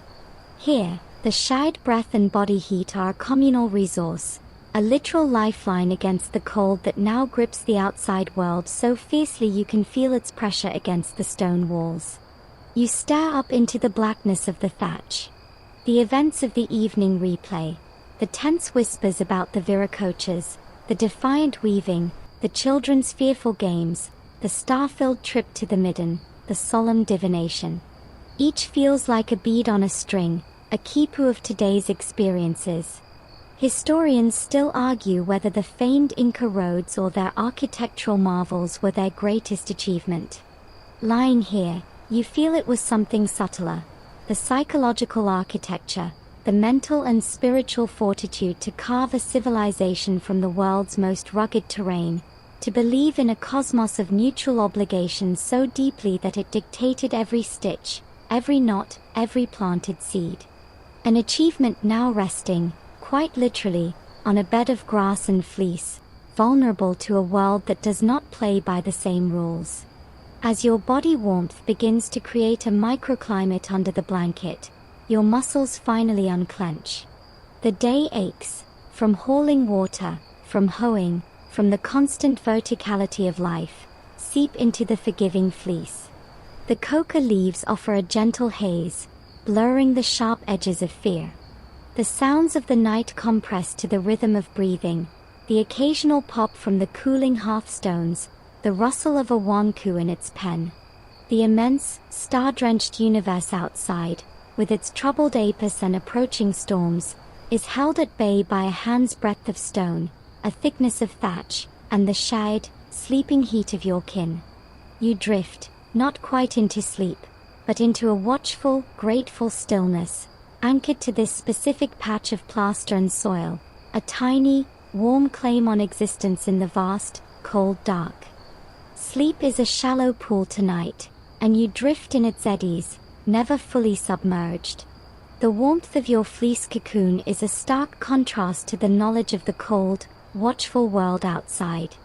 Here, the shared breath and body heat are a communal resource, a literal lifeline against the cold that now grips the outside world so fiercely you can feel its pressure against the stone walls. You stare up into the blackness of the thatch. The events of the evening replay, the tense whispers about the viracochas, the defiant weaving, the children's fearful games, the star-filled trip to the midden, the solemn divination. Each feels like a bead on a string, a quipu of today's experiences. Historians still argue whether the famed Inca roads or their architectural marvels were their greatest achievement. Lying here, you feel it was something subtler, the psychological architecture, the mental and spiritual fortitude to carve a civilization from the world's most rugged terrain, to believe in a cosmos of mutual obligation so deeply that it dictated every stitch, every knot, every planted seed. An achievement now resting, quite literally, on a bed of grass and fleece, vulnerable to a world that does not play by the same rules. As your body warmth begins to create a microclimate under the blanket, your muscles finally unclench. The day aches, from hauling water, from hoeing, from the constant verticality of life, seep into the forgiving fleece. The coca leaves offer a gentle haze, blurring the sharp edges of fear. The sounds of the night compress to the rhythm of breathing, the occasional pop from the cooling hearthstones, the rustle of a wanku in its pen. The immense, star-drenched universe outside, with its troubled apis and approaching storms, is held at bay by a hand's breadth of stone, a thickness of thatch, and the shade, sleeping heat of your kin. You drift, not quite into sleep, but into a watchful, grateful stillness, anchored to this specific patch of plaster and soil, a tiny, warm claim on existence in the vast, cold dark. Sleep is a shallow pool tonight, and you drift in its eddies, never fully submerged. The warmth of your fleece cocoon is a stark contrast to the knowledge of the cold, watchful world outside.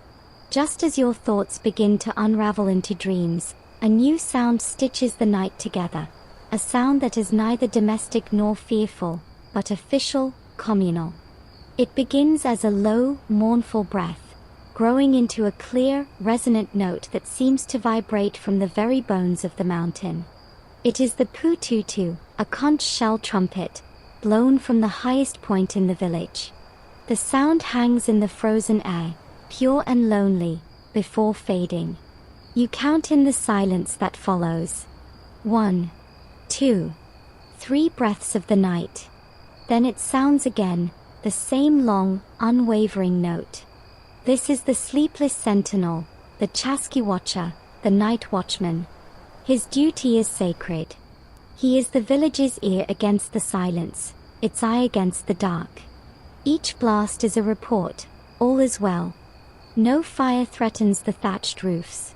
Just as your thoughts begin to unravel into dreams, a new sound stitches the night together, a sound that is neither domestic nor fearful, but official, communal. It begins as a low, mournful breath, growing into a clear, resonant note that seems to vibrate from the very bones of the mountain. It is the pu-tu-tu, a conch shell trumpet, blown from the highest point in the village. The sound hangs in the frozen air, pure and lonely, before fading. You count in the silence that follows. 1, 2, 3 breaths of the night. Then it sounds again, the same long, unwavering note. This is the sleepless sentinel, the chasqui watcher, the night watchman. His duty is sacred. He is the village's ear against the silence, its eye against the dark. Each blast is a report, all is well. No fire threatens the thatched roofs.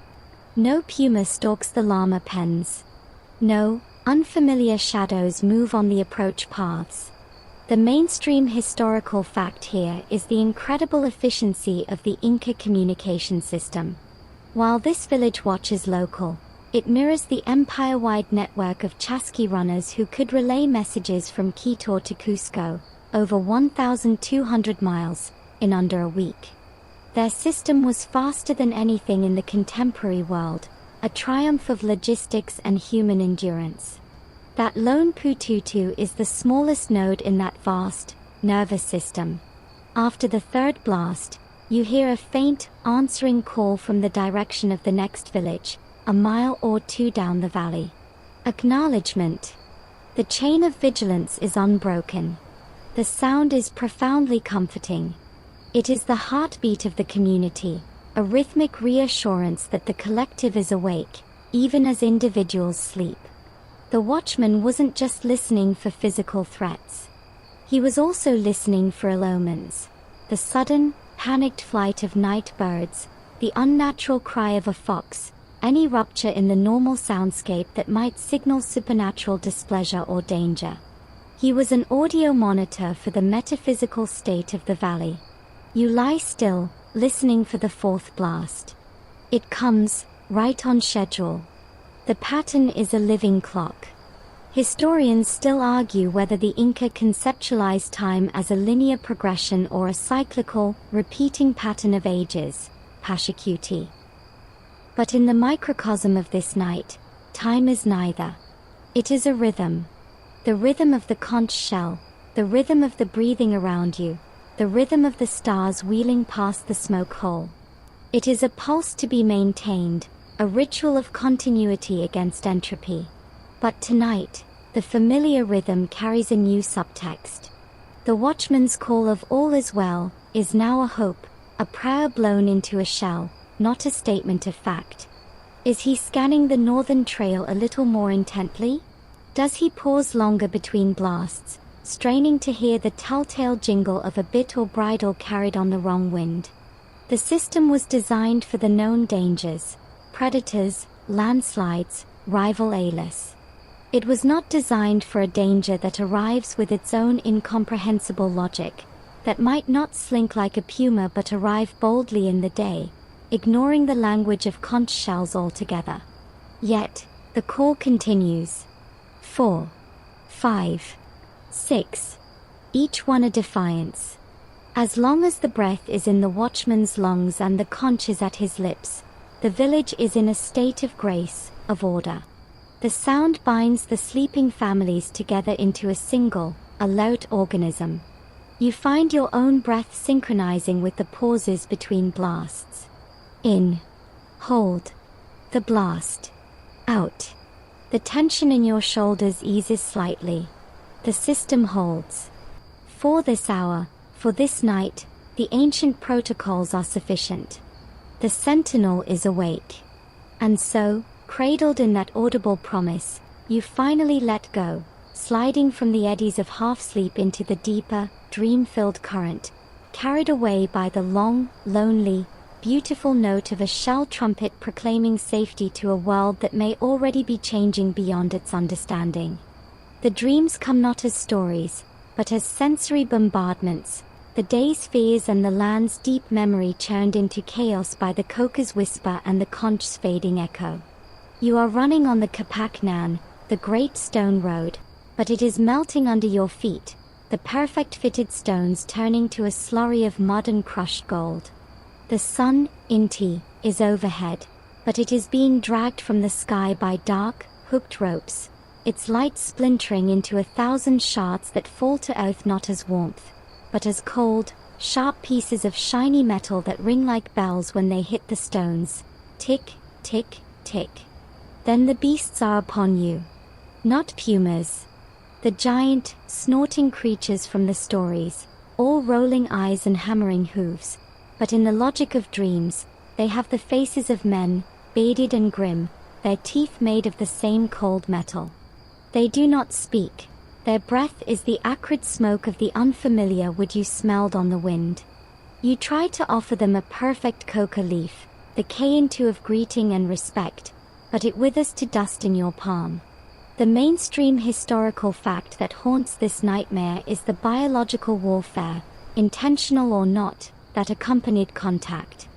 No puma stalks the llama pens. No unfamiliar shadows move on the approach paths. The mainstream historical fact here is the incredible efficiency of the Inca communication system. While this village watch is local, it mirrors the empire-wide network of chasqui runners who could relay messages from Quito to Cusco, over 1,200 miles, in under a week. Their system was faster than anything in the contemporary world, a triumph of logistics and human endurance. That lone pu-tu-tu is the smallest node in that vast, nervous system. After the third blast, you hear a faint, answering call from the direction of the next village, a mile or two down the valley. Acknowledgement. The chain of vigilance is unbroken. The sound is profoundly comforting. It is the heartbeat of the community, a rhythmic reassurance that the collective is awake, even as individuals sleep. The watchman wasn't just listening for physical threats. He was also listening for omens. The sudden, panicked flight of night birds, the unnatural cry of a fox, any rupture in the normal soundscape that might signal supernatural displeasure or danger. He was an audio monitor for the metaphysical state of the valley. You lie still, listening for the fourth blast. It comes, right on schedule. The pattern is a living clock. Historians still argue whether the Inca conceptualized time as a linear progression or a cyclical, repeating pattern of ages, Pachacuti. But in the microcosm of this night, time is neither. It is a rhythm. The rhythm of the conch shell, the rhythm of the breathing around you, the rhythm of the stars wheeling past the smoke hole. It is a pulse to be maintained, a ritual of continuity against entropy. But tonight, the familiar rhythm carries a new subtext. The watchman's call of all is well is now a hope, a prayer blown into a shell, not a statement of fact. Is he scanning the northern trail a little more intently? Does he pause longer between blasts, straining to hear the telltale jingle of a bit or bridle carried on the wrong wind? The system was designed for the known dangers, predators, landslides, rival Alis. It was not designed for a danger that arrives with its own incomprehensible logic, that might not slink like a puma but arrive boldly in the day, ignoring the language of conch shells altogether. Yet, the call continues. 4, 5, 6. Each one a defiance. As long as the breath is in the watchman's lungs and the conch is at his lips, the village is in a state of grace, of order. The sound binds the sleeping families together into a single, alert organism. You find your own breath synchronizing with the pauses between blasts. In. Hold. The blast. Out. The tension in your shoulders eases slightly. The system holds. For this hour, for this night, the ancient protocols are sufficient. The sentinel is awake. And so, cradled in that audible promise, you finally let go, sliding from the eddies of half-sleep into the deeper, dream-filled current, carried away by the long, lonely, beautiful note of a shell trumpet proclaiming safety to a world that may already be changing beyond its understanding. The dreams come not as stories, but as sensory bombardments, the day's fears and the land's deep memory churned into chaos by the coca's whisper and the conch's fading echo. You are running on the Kapak Nan, the great stone road, but it is melting under your feet, the perfect-fitted stones turning to a slurry of mud and crushed gold. The sun, Inti, is overhead, but it is being dragged from the sky by dark, hooked ropes, its light splintering into 1,000 shards that fall to earth not as warmth, but as cold, sharp pieces of shiny metal that ring like bells when they hit the stones. Tick, tick, tick. Then the beasts are upon you. Not pumas. The giant, snorting creatures from the stories, all rolling eyes and hammering hooves. But in the logic of dreams, they have the faces of men, bearded and grim, their teeth made of the same cold metal. They do not speak. Their breath is the acrid smoke of the unfamiliar wood you smelled on the wind. You try to offer them a perfect coca leaf, the K-into of greeting and respect, but it withers to dust in your palm. The mainstream historical fact that haunts this nightmare is the biological warfare, intentional or not, that accompanied contact.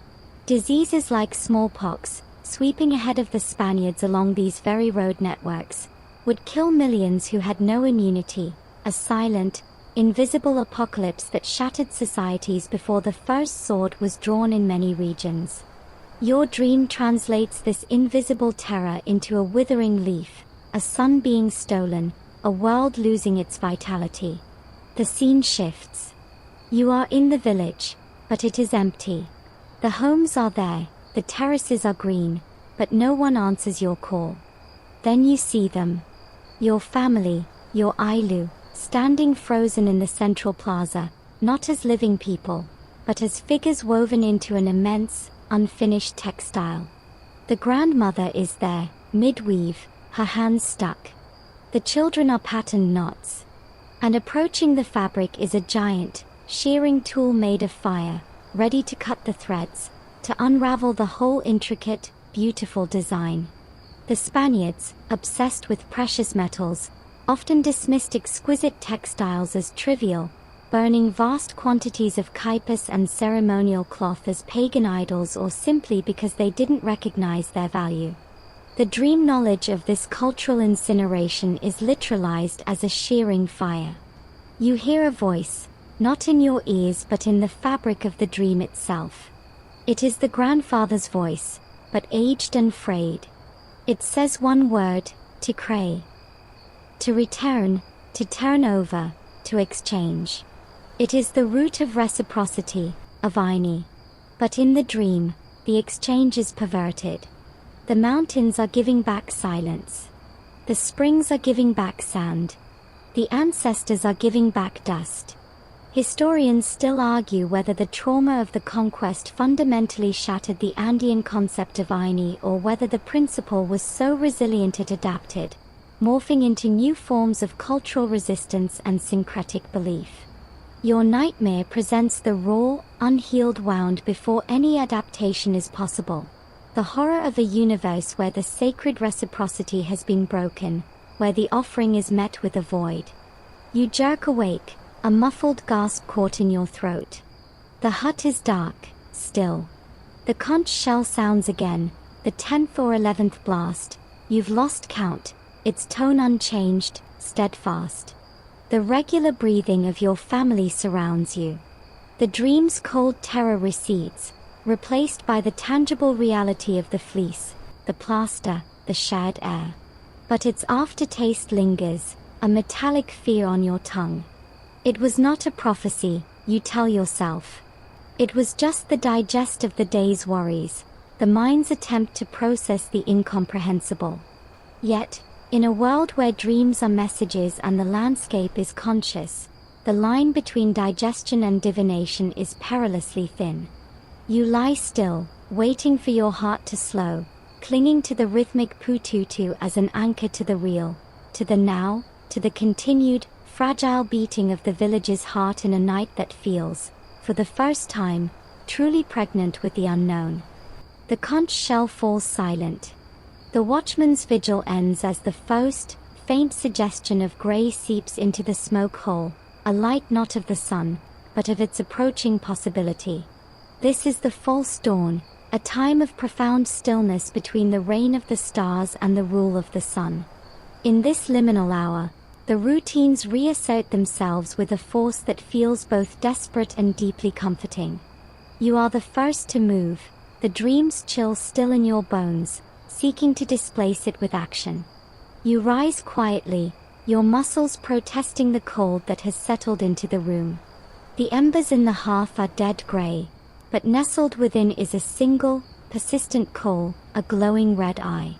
Diseases like smallpox, sweeping ahead of the Spaniards along these very road networks, would kill millions who had no immunity, a silent, invisible apocalypse that shattered societies before the first sword was drawn in many regions. Your dream translates this invisible terror into a withering leaf, a sun being stolen, a world losing its vitality. The scene shifts. You are in the village, but it is empty. The homes are there, the terraces are green, but no one answers your call. Then you see them. Your family, your Ailu, standing frozen in the central plaza, not as living people, but as figures woven into an immense, unfinished textile. The grandmother is there, mid-weave, her hands stuck. The children are patterned knots. And approaching the fabric is a giant, shearing tool made of fire, ready to cut the threads, to unravel the whole intricate, beautiful design. The Spaniards, obsessed with precious metals, often dismissed exquisite textiles as trivial, burning vast quantities of kypus and ceremonial cloth as pagan idols or simply because they didn't recognize their value. The dream knowledge of this cultural incineration is literalized as a shearing fire. You hear a voice, not in your ears but in the fabric of the dream itself. It is the grandfather's voice, but aged and frayed. It says one word, to cray. To return, to turn over, to exchange. It is the root of reciprocity, of irony. But in the dream, the exchange is perverted. The mountains are giving back silence. The springs are giving back sand. The ancestors are giving back dust. Historians still argue whether the trauma of the conquest fundamentally shattered the Andean concept of irony or whether the principle was so resilient it adapted, morphing into new forms of cultural resistance and syncretic belief. Your nightmare presents the raw, unhealed wound before any adaptation is possible. The horror of a universe where the sacred reciprocity has been broken, where the offering is met with a void. You jerk awake, a muffled gasp caught in your throat. The hut is dark, still. The conch shell sounds again, the 10th or 11th blast. You've lost count, its tone unchanged, steadfast. The regular breathing of your family surrounds you. The dream's cold terror recedes, replaced by the tangible reality of the fleece, the plaster, the shared air. But its aftertaste lingers, a metallic fear on your tongue. It was not a prophecy, you tell yourself. It was just the digest of the day's worries, the mind's attempt to process the incomprehensible. Yet, in a world where dreams are messages and the landscape is conscious, the line between digestion and divination is perilously thin. You lie still, waiting for your heart to slow, clinging to the rhythmic poo-tutu as an anchor to the real, to the now, to the continued, fragile beating of the village's heart in a night that feels, for the first time, truly pregnant with the unknown. The conch shell falls silent. The watchman's vigil ends as the first, faint suggestion of grey seeps into the smoke hole, a light not of the sun, but of its approaching possibility. This is the false dawn, a time of profound stillness between the reign of the stars and the rule of the sun. In this liminal hour, the routines reassert themselves with a force that feels both desperate and deeply comforting. You are the first to move, the dream's chill still in your bones, seeking to displace it with action. You rise quietly, your muscles protesting the cold that has settled into the room. The embers in the hearth are dead grey, but nestled within is a single, persistent coal, a glowing red eye.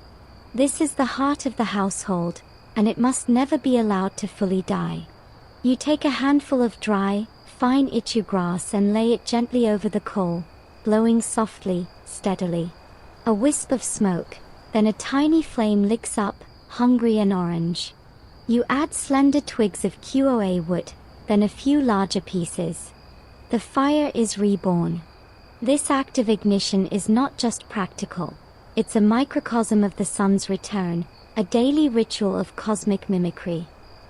This is the heart of the household, and it must never be allowed to fully die. You take a handful of dry, fine ichu grass and lay it gently over the coal, glowing softly, steadily. A wisp of smoke, then a tiny flame licks up, hungry and orange. You add slender twigs of QOA wood, then a few larger pieces. The fire is reborn. This act of ignition is not just practical, it's a microcosm of the sun's return, a daily ritual of cosmic mimicry.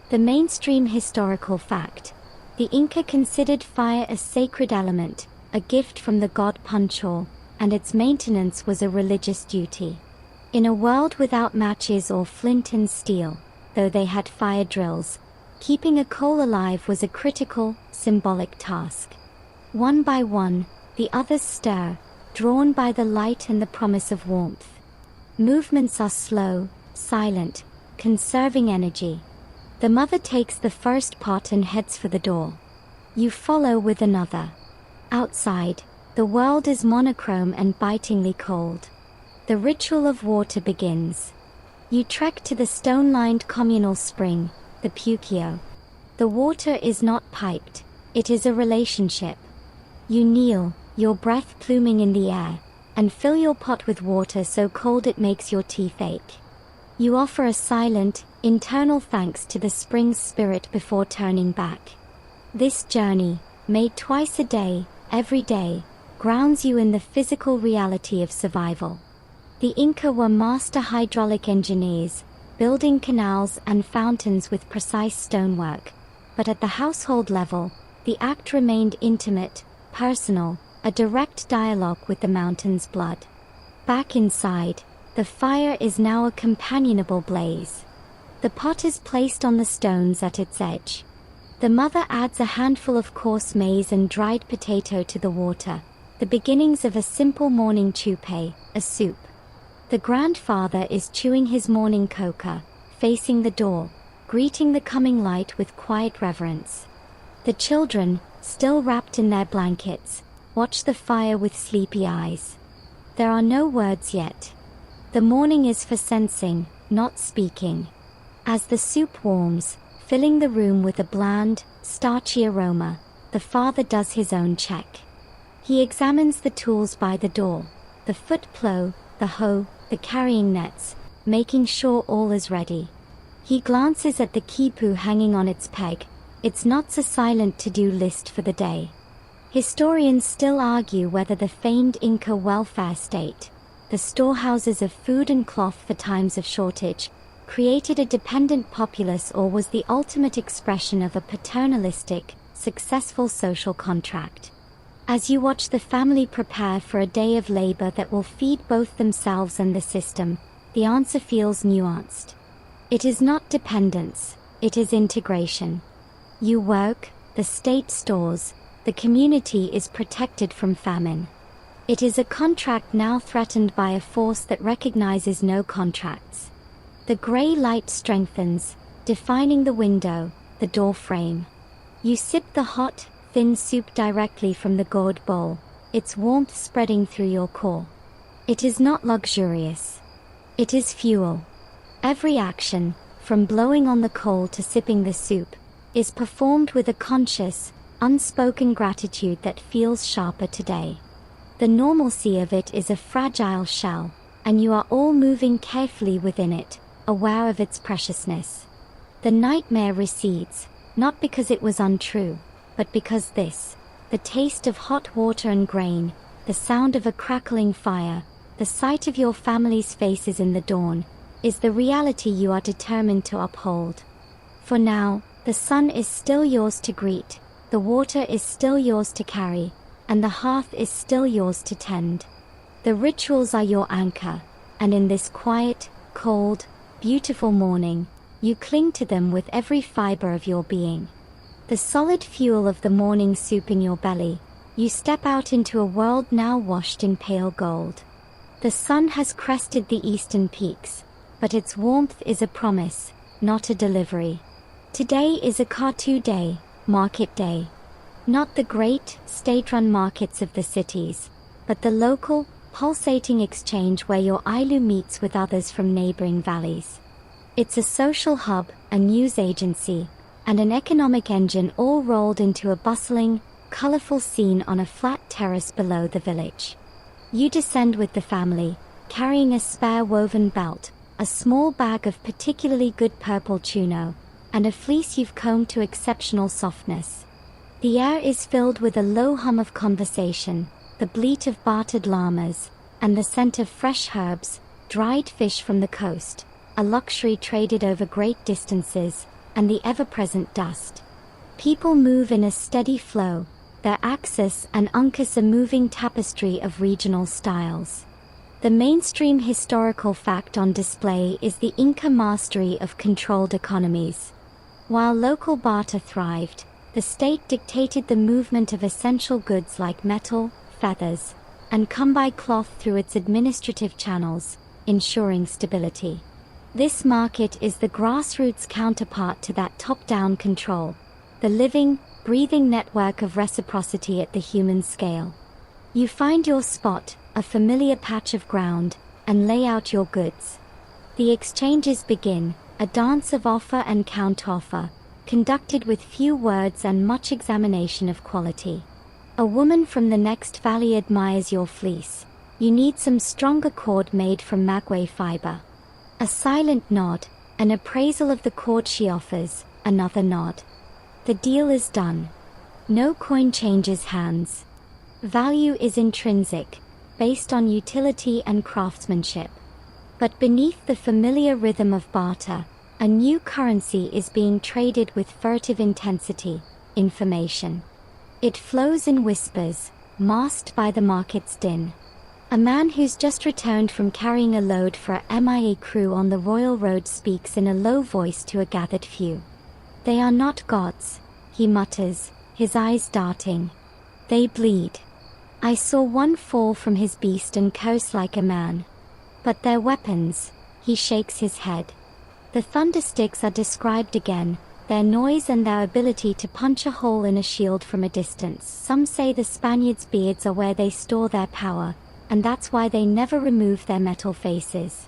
The mainstream historical fact. The Inca considered fire a sacred element, a gift from the god Panchol, and its maintenance was a religious duty. In a world without matches or flint and steel, though they had fire drills, keeping a coal alive was a critical, symbolic task. One by one, the others stir, drawn by the light and the promise of warmth. Movements are slow, silent, conserving energy. The mother takes the first pot and heads for the door. You follow with another. Outside, the world is monochrome and bitingly cold. The ritual of water begins. You trek to the stone-lined communal spring, the Puquio. The water is not piped, it is a relationship. You kneel, your breath pluming in the air, and fill your pot with water so cold it makes your teeth ache. You offer a silent, internal thanks to the spring's spirit before turning back. This journey, made twice a day, every day, grounds you in the physical reality of survival. The Inca were master hydraulic engineers, building canals and fountains with precise stonework, but at the household level, the act remained intimate, personal, a direct dialogue with the mountain's blood. Back inside, The fire is now a companionable blaze. The pot is placed on the stones at its edge. The mother adds a handful of coarse maize and dried potato to the water, the beginnings of a simple morning chupe, a soup. The grandfather is chewing his morning coca, facing the door, greeting the coming light with quiet reverence. The children, still wrapped in their blankets, watch the fire with sleepy eyes. There are no words yet. The morning is for sensing, not speaking. As the soup warms, filling the room with a bland, starchy aroma, the father does his own check. He examines the tools by the door, the foot plow, the hoe, the carrying nets, making sure all is ready. He glances at the quipu hanging on its peg. It's not a silent to-do list for the day. Historians still argue whether the famed Inca welfare state, the storehouses of food and cloth for times of shortage, created a dependent populace or was the ultimate expression of a paternalistic, successful social contract. As you watch the family prepare for a day of labor that will feed both themselves and the system, the answer feels nuanced. It is not dependence, it is integration. You work, the state stores, the community is protected from famine. It is a contract now threatened by a force that recognizes no contracts. The gray light strengthens, defining the window, the door frame. You sip the hot, thin soup directly from the gourd bowl, its warmth spreading through your core. It is not luxurious. It is fuel. Every action, from blowing on the coal to sipping the soup, is performed with a conscious, unspoken gratitude that feels sharper today. The normalcy of it is a fragile shell, and you are all moving carefully within it, aware of its preciousness. The nightmare recedes, not because it was untrue, but because this, the taste of hot water and grain, the sound of a crackling fire, the sight of your family's faces in the dawn, is the reality you are determined to uphold. For now, the sun is still yours to greet, the water is still yours to carry, and the hearth is still yours to tend. The rituals are your anchor, and in this quiet, cold, beautiful morning, you cling to them with every fiber of your being. The solid fuel of the morning soup in your belly, you step out into a world now washed in pale gold. The sun has crested the eastern peaks, but its warmth is a promise, not a delivery. Today is a Katu day, market day. Not the great, state-run markets of the cities, but the local, pulsating exchange where your Ailu meets with others from neighboring valleys. It's a social hub, a news agency, and an economic engine all rolled into a bustling, colorful scene on a flat terrace below the village. You descend with the family, carrying a spare woven belt, a small bag of particularly good purple chuno, and a fleece you've combed to exceptional softness. The air is filled with a low hum of conversation, the bleat of bartered llamas, and the scent of fresh herbs, dried fish from the coast, a luxury traded over great distances, and the ever-present dust. People move in a steady flow, their axis and uncas a moving tapestry of regional styles. The mainstream historical fact on display is the Inca mastery of controlled economies. While local barter thrived, the state dictated the movement of essential goods like metal, feathers, and Kumbai cloth through its administrative channels, ensuring stability. This market is the grassroots counterpart to that top-down control, the living, breathing network of reciprocity at the human scale. You find your spot, a familiar patch of ground, and lay out your goods. The exchanges begin, a dance of offer and counteroffer, conducted with few words and much examination of quality. A woman from the next valley admires your fleece. You need some stronger cord made from maguey fiber. A silent nod, an appraisal of the cord she offers, another nod. The deal is done. No coin changes hands. Value is intrinsic, based on utility and craftsmanship. But beneath the familiar rhythm of barter, a new currency is being traded with furtive intensity, information. It flows in whispers, masked by the market's din. A man who's just returned from carrying a load for a MIA crew on the Royal Road speaks in a low voice to a gathered few. "They are not gods," he mutters, his eyes darting. "They bleed. I saw one fall from his beast and curse like a man. But their weapons," he shakes his head. The thundersticks are described again, their noise and their ability to punch a hole in a shield from a distance. Some say the Spaniards' beards are where they store their power, and that's why they never remove their metal faces.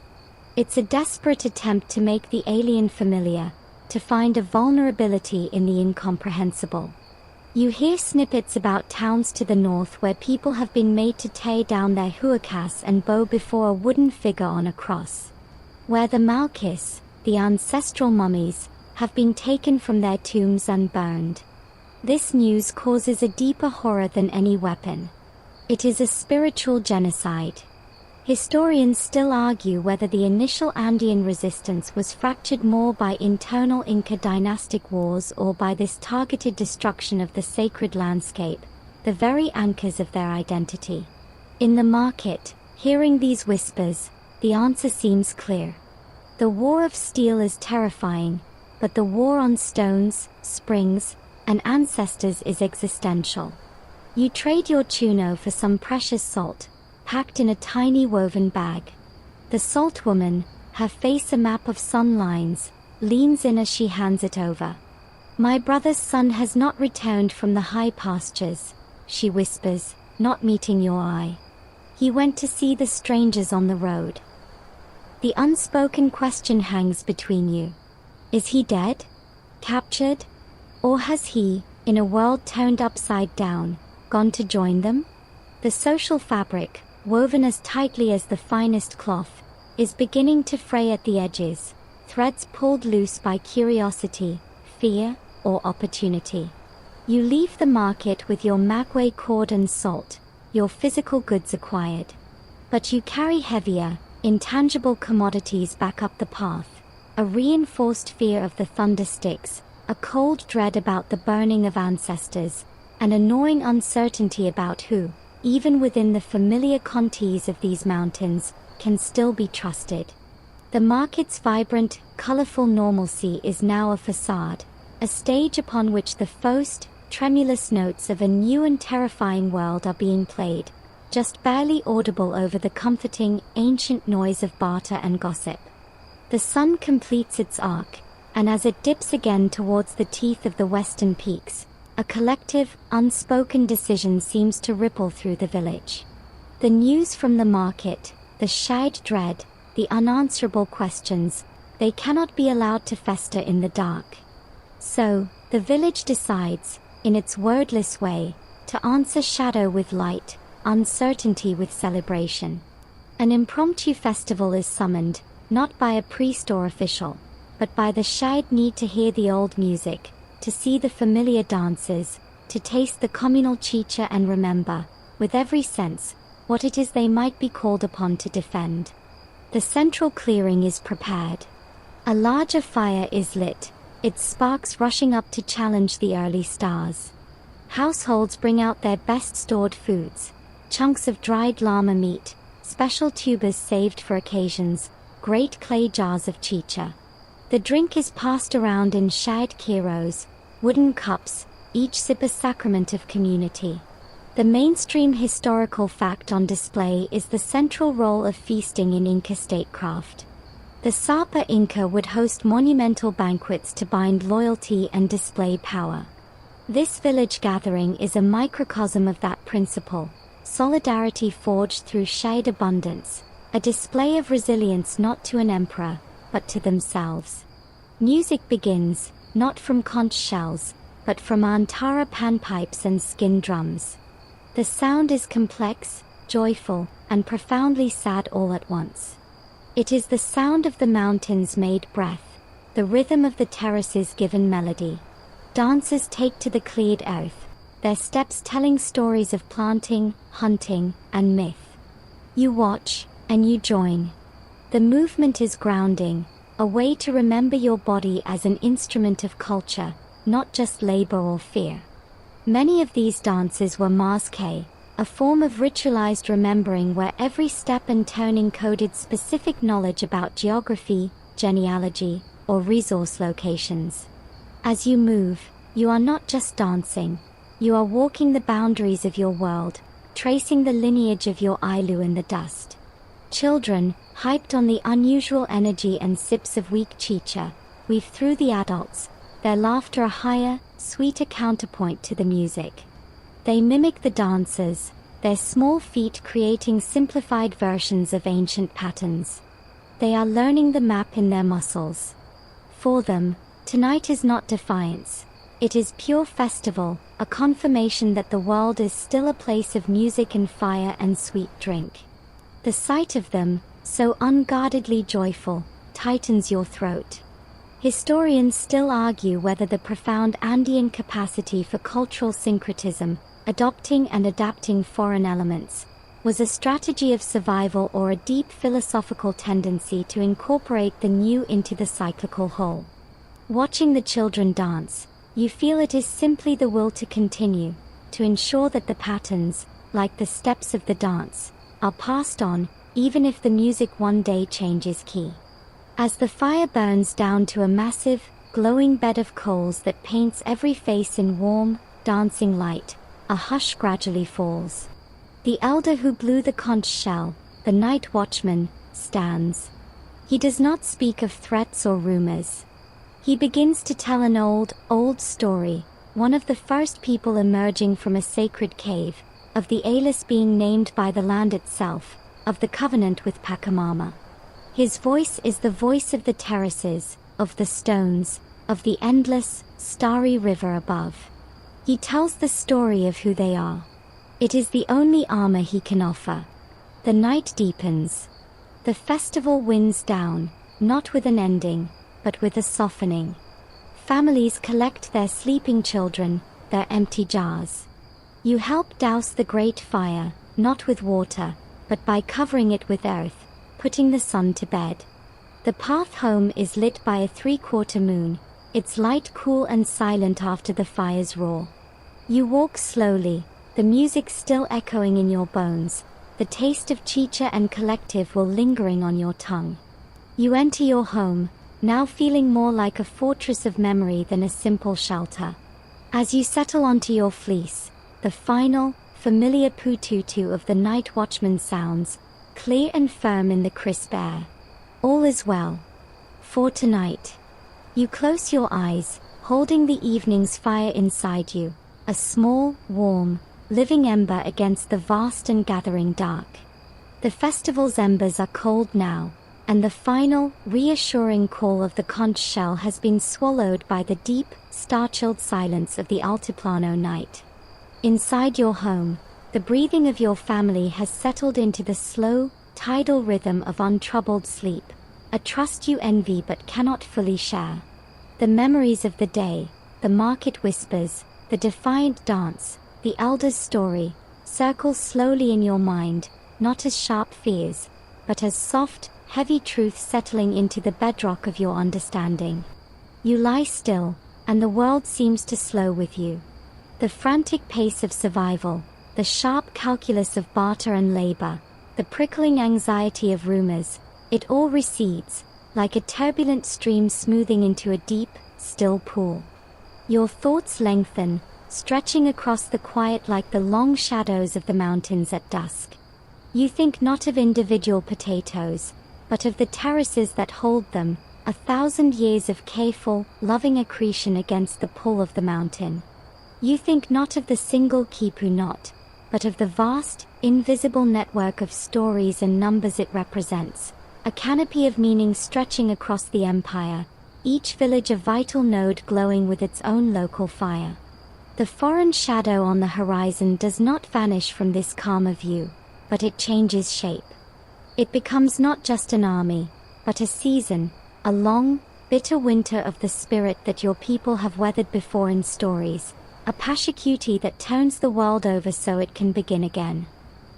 It's a desperate attempt to make the alien familiar, to find a vulnerability in the incomprehensible. You hear snippets about towns to the north where people have been made to tear down their huacas and bow before a wooden figure on a cross. Where the malkis, the ancestral mummies, have been taken from their tombs and burned. This news causes a deeper horror than any weapon. It is a spiritual genocide. Historians still argue whether the initial Andean resistance was fractured more by internal Inca dynastic wars or by this targeted destruction of the sacred landscape, the very anchors of their identity. In the market, hearing these whispers, the answer seems clear. The war of steel is terrifying, but the war on stones, springs, and ancestors is existential. You trade your chuno for some precious salt, packed in a tiny woven bag. The salt woman, her face a map of sun lines, leans in as she hands it over. "My brother's son has not returned from the high pastures," she whispers, not meeting your eye. "He went to see the strangers on the road." The unspoken question hangs between you. Is he dead? Captured? Or has he, in a world turned upside down, gone to join them? The social fabric, woven as tightly as the finest cloth, is beginning to fray at the edges, threads pulled loose by curiosity, fear, or opportunity. You leave the market with your maguey cord and salt, your physical goods acquired. But you carry heavier, intangible commodities back up the path, a reinforced fear of the thundersticks, a cold dread about the burning of ancestors, an annoying uncertainty about who, even within the familiar contours of these mountains, can still be trusted. The market's vibrant, colorful normalcy is now a facade, a stage upon which the first, tremulous notes of a new and terrifying world are being played, just barely audible over the comforting, ancient noise of barter and gossip. The sun completes its arc, and as it dips again towards the teeth of the western peaks, a collective, unspoken decision seems to ripple through the village. The news from the market, the shared dread, the unanswerable questions, they cannot be allowed to fester in the dark. So, the village decides, in its wordless way, to answer shadow with light, uncertainty with celebration. An impromptu festival is summoned, not by a priest or official, but by the shared need to hear the old music, to see the familiar dances, to taste the communal chicha and remember, with every sense, what it is they might be called upon to defend. The central clearing is prepared. A larger fire is lit, its sparks rushing up to challenge the early stars. Households bring out their best stored foods, chunks of dried llama meat, special tubers saved for occasions, great clay jars of chicha. The drink is passed around in shared kiros, wooden cups, each sip a sacrament of community. The mainstream historical fact on display is the central role of feasting in Inca statecraft. The Sapa Inca would host monumental banquets to bind loyalty and display power. This village gathering is a microcosm of that principle, solidarity forged through shared abundance, a display of resilience not to an emperor, but to themselves. Music begins, not from conch shells, but from antara panpipes and skin drums. The sound is complex, joyful, and profoundly sad all at once. It is the sound of the mountains made breath, the rhythm of the terraces given melody. Dancers take to the cleared earth, their steps telling stories of planting, hunting, and myth. You watch, and you join. The movement is grounding, a way to remember your body as an instrument of culture, not just labor or fear. Many of these dances were masque, a form of ritualized remembering where every step and turn encoded specific knowledge about geography, genealogy, or resource locations. As you move, you are not just dancing, you are walking the boundaries of your world, tracing the lineage of your Ailu in the dust. Children, hyped on the unusual energy and sips of weak chicha, weave through the adults, their laughter a higher, sweeter counterpoint to the music. They mimic the dancers, their small feet creating simplified versions of ancient patterns. They are learning the map in their muscles. For them, tonight is not defiance. It is pure festival, a confirmation that the world is still a place of music and fire and sweet drink. The sight of them, so unguardedly joyful, tightens your throat. Historians still argue whether the profound Andean capacity for cultural syncretism, adopting and adapting foreign elements, was a strategy of survival or a deep philosophical tendency to incorporate the new into the cyclical whole. Watching the children dance, you feel it is simply the will to continue, to ensure that the patterns, like the steps of the dance, are passed on, even if the music one day changes key. As the fire burns down to a massive, glowing bed of coals that paints every face in warm, dancing light, a hush gradually falls. The elder who blew the conch shell, the night watchman, stands. He does not speak of threats or rumors. He begins to tell an old story, one of the first people emerging from a sacred cave, of the Alis being named by the land itself, of the covenant with Pachamama. His voice is the voice of the terraces, of the stones, of the endless, starry river above. He tells the story of who they are. It is the only armor he can offer. The night deepens. The festival winds down, not with an ending, but with a softening. Families collect their sleeping children, their empty jars. You help douse the great fire, not with water, but by covering it with earth, putting the sun to bed. The path home is lit by a three-quarter moon, its light cool and silent after the fire's roar. You walk slowly, the music still echoing in your bones, the taste of chicha and collective will lingering on your tongue. You enter your home, now feeling more like a fortress of memory than a simple shelter. As you settle onto your fleece, the final, familiar pututu of the night watchman sounds, clear and firm in the crisp air. All is well. For tonight. You close your eyes, holding the evening's fire inside you, a small, warm, living ember against the vast and gathering dark. The festival's embers are cold now, and the final, reassuring call of the conch shell has been swallowed by the deep, star-chilled silence of the Altiplano night. Inside your home, the breathing of your family has settled into the slow, tidal rhythm of untroubled sleep, a trust you envy but cannot fully share. The memories of the day, the market whispers, the defiant dance, the elder's story, circle slowly in your mind, not as sharp fears, but as soft, heavy truth settling into the bedrock of your understanding. You lie still, and the world seems to slow with you. The frantic pace of survival, the sharp calculus of barter and labor, the prickling anxiety of rumors, it all recedes, like a turbulent stream smoothing into a deep, still pool. Your thoughts lengthen, stretching across the quiet like the long shadows of the mountains at dusk. You think not of individual potatoes, but of the terraces that hold them, 1,000 years of careful, loving accretion against the pull of the mountain. You think not of the single quipu knot, but of the vast, invisible network of stories and numbers it represents, a canopy of meaning stretching across the empire, each village a vital node glowing with its own local fire. The foreign shadow on the horizon does not vanish from this calmer view, but it changes shape. It becomes not just an army, but a season, a long, bitter winter of the spirit that your people have weathered before in stories, a Pachacuti that turns the world over so it can begin again.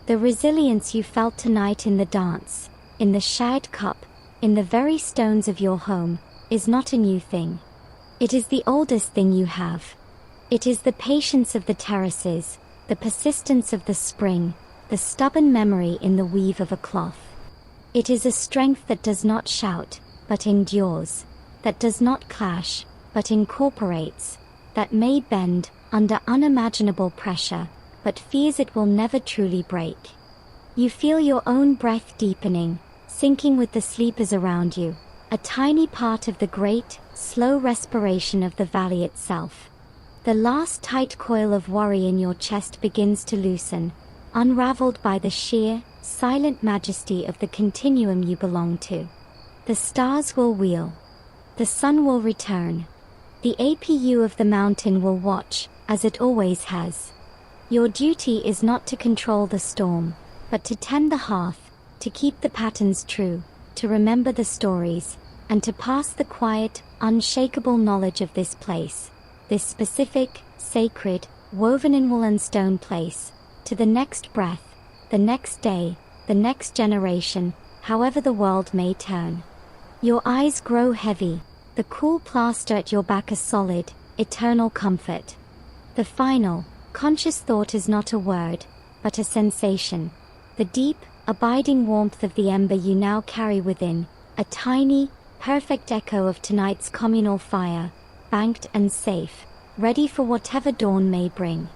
The resilience you felt tonight in the dance, in the shared cup, in the very stones of your home, is not a new thing. It is the oldest thing you have. It is the patience of the terraces, the persistence of the spring, the stubborn memory in the weave of a cloth. It is a strength that does not shout, but endures, that does not clash, but incorporates, that may bend under unimaginable pressure, but fears it will never truly break. You feel your own breath deepening, sinking with the sleepers around you, a tiny part of the great, slow respiration of the valley itself. The last tight coil of worry in your chest begins to loosen, unraveled by the sheer, silent majesty of the continuum you belong to. The stars will wheel. The sun will return. The APU of the mountain will watch, as it always has. Your duty is not to control the storm, but to tend the hearth, to keep the patterns true, to remember the stories, and to pass the quiet, unshakable knowledge of this place, this specific, sacred, woven in wool and stone place, to the next breath, the next day, the next generation, however the world may turn. Your eyes grow heavy, the cool plaster at your back a solid, eternal comfort. The final, conscious thought is not a word, but a sensation. The deep, abiding warmth of the ember you now carry within, a tiny, perfect echo of tonight's communal fire, banked and safe, ready for whatever dawn may bring.